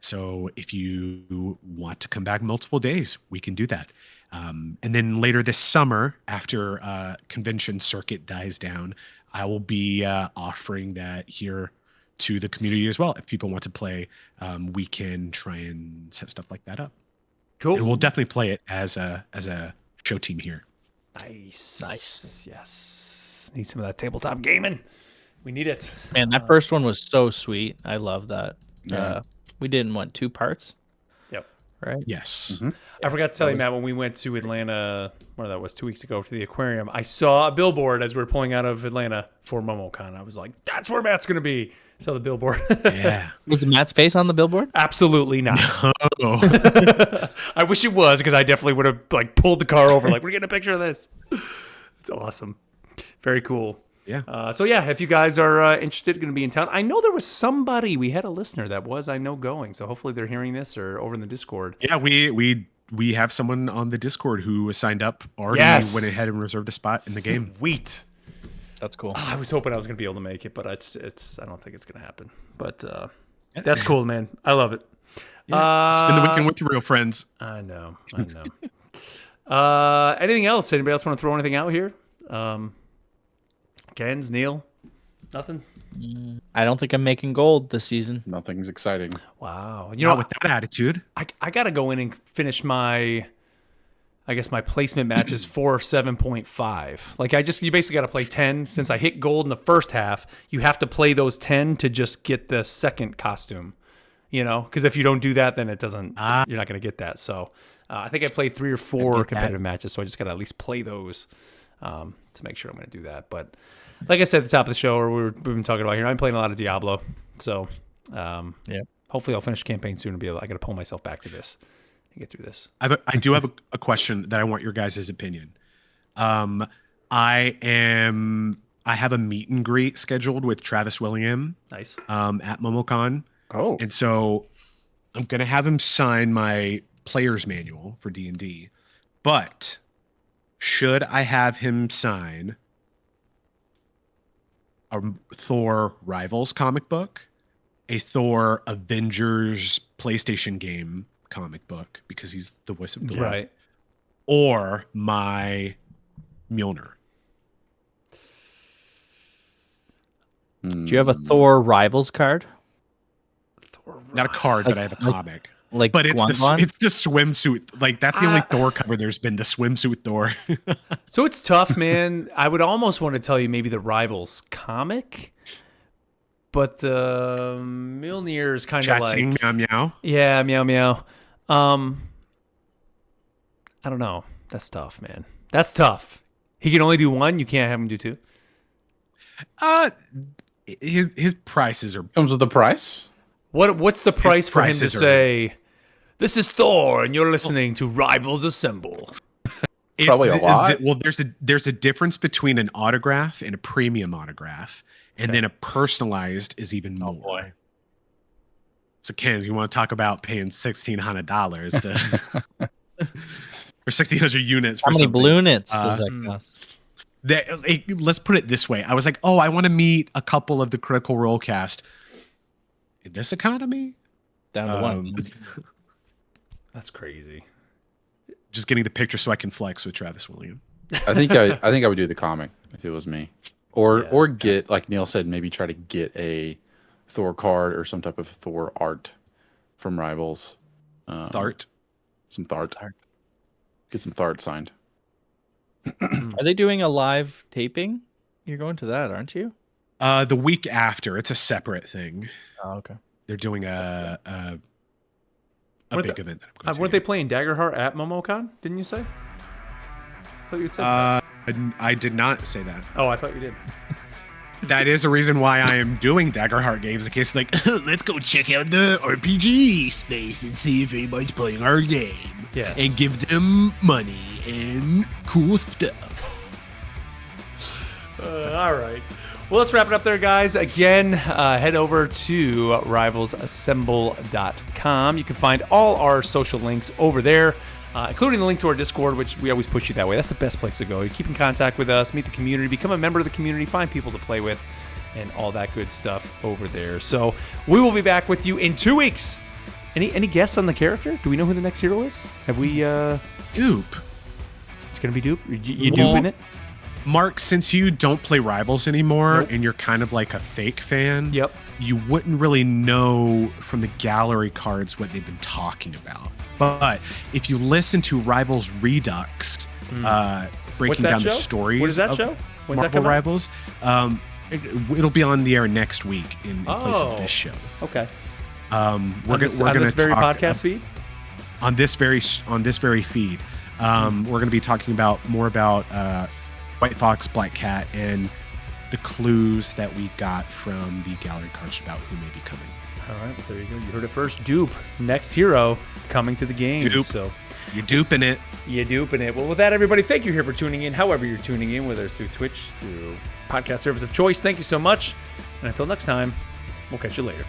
So if you want to come back multiple days, we can do that. And then later this summer, after convention circuit dies down, I will be offering that here to the community as well. If people want to play, we can try and set stuff like that up. Cool. And we'll definitely play it as a show team here. Nice. Yes. Need some of that tabletop gaming. We need it. Man, that first one was so sweet. I love that. Yeah. We did in what, 2 parts? Yep. Right? Yes. I forgot to tell you, Matt, when we went to Atlanta, that was 2 weeks ago, to the aquarium, I saw a billboard as we were pulling out of Atlanta for MomoCon. I was like, that's where Matt's going to be. So the billboard. Yeah. Was Matt's face on the billboard? Absolutely not. Oh. I wish it was, because I definitely would have pulled the car over. Like, we're getting a picture of this. It's awesome. Very cool. Yeah. So yeah, if you guys are interested, going to be in town. I know there was somebody, we had a listener that was, going. So hopefully they're hearing this or over in the Discord. Yeah, we have someone on the Discord who signed up already, went ahead and reserved a spot in the game. Sweet. That's cool. I was hoping I was going to be able to make it, but it's I don't think it's going to happen. But that's cool, man. I love it. Yeah. Spend the weekend with your real friends. I know. Anything else? Anybody else want to throw anything out here? Ken's, Neil? Nothing? I don't think I'm making gold this season. Nothing's exciting. Wow. You know, with that attitude. I got to go in and finish my placement matches for 7.5. Like you basically got to play 10. Since I hit gold in the first half, you have to play those 10 to just get the second costume, because if you don't do that, then it doesn't, you're not going to get that. So I think I played 3 or 4 competitive matches. So I just got to at least play those to make sure I'm going to do that. But like I said at the top of the show, or we've been talking about here, I'm playing a lot of Diablo. So hopefully I'll finish the campaign soon and I got to pull myself back to this. Get through this. I do have a question that I want your guys' opinion. I have a meet and greet scheduled with Travis William. Nice. At MomoCon. Oh. And so I'm gonna have him sign my player's manual for D&D. But should I have him sign a Thor Rivals comic book, a Thor Avengers PlayStation game comic book, because he's the voice of Thor, right, or my Mjolnir? Do you have a Thor Rivals card? Not a card, but I have a comic. But it's the swimsuit. Like, that's the only Thor cover there's been, the swimsuit Thor. So it's tough, man. I would almost want to tell you maybe the Rivals comic, but the Mjolnir is kind of like meow meow. Yeah, meow meow. I don't know. That's tough, man. That's tough. He can only do one. You can't have him do 2. His prices are Comes with the price. What's the price for him to prices are- say, "This is Thor, and you're listening to Rivals Assemble"? Probably a lot. Well, there's a difference between an autograph and a premium autograph, and then a personalized is even more. Oh boy. So, Ken, you want to talk about paying $1,600 or 1,600 units? How for many something? balloon does that cost? Let's put it this way. I was like, I want to meet a couple of the Critical Role cast. In this economy? Down to 1. That's crazy. Just getting the picture so I can flex with Travis William. I think I would do the comic if it was me, or get, like Neil said, maybe try to get a Thor card or some type of Thor art from Rivals. Thart. Some Thart. Get some Thart signed. Are they doing a live taping? You're going to that, aren't you? The week after, it's a separate thing. Oh, okay. They're doing a big event that I'm going to. Weren't they playing Daggerheart at MomoCon? Didn't you say? I thought you had said that. I did not say that. Oh, I thought you did. That is a reason why I am doing Daggerheart games, in case like, let's go check out the RPG space and see if anybody's playing our game. Yeah. And give them money and cool stuff. All right. Well, let's wrap it up there, guys. Again, head over to rivalsassemble.com. You can find all our social links over there, including the link to our Discord, which we always push you that way. That's the best place to go. You keep in contact with us, meet the community, become a member of the community, find people to play with, and all that good stuff over there. So we will be back with you in 2 weeks. Any guess on the character? Do we know who the next hero is? Have we... Dupe. It's going to be Dupe? You duping it? Mark, since you don't play Rivals anymore and you're kind of like a fake fan, you wouldn't really know from the gallery cards what they've been talking about. But if you listen to Rivals Redux, breaking down the stories what is that of show? When's Marvel Rivals, it'll be on the air next week in place of this show. Okay. We're going to podcast feed. On this very feed, we're going to be talking more about White Fox, Black Cat, and the clues that we got from the gallery cards about who may be coming. All right, there you go. You heard it first. Dupe, next hero coming to the game. Dupe. So you're duping it. You're duping it. Well, with that, everybody, thank you here for tuning in. However you're tuning in, whether it's through Twitch, through podcast service of choice, thank you so much. And until next time, we'll catch you later.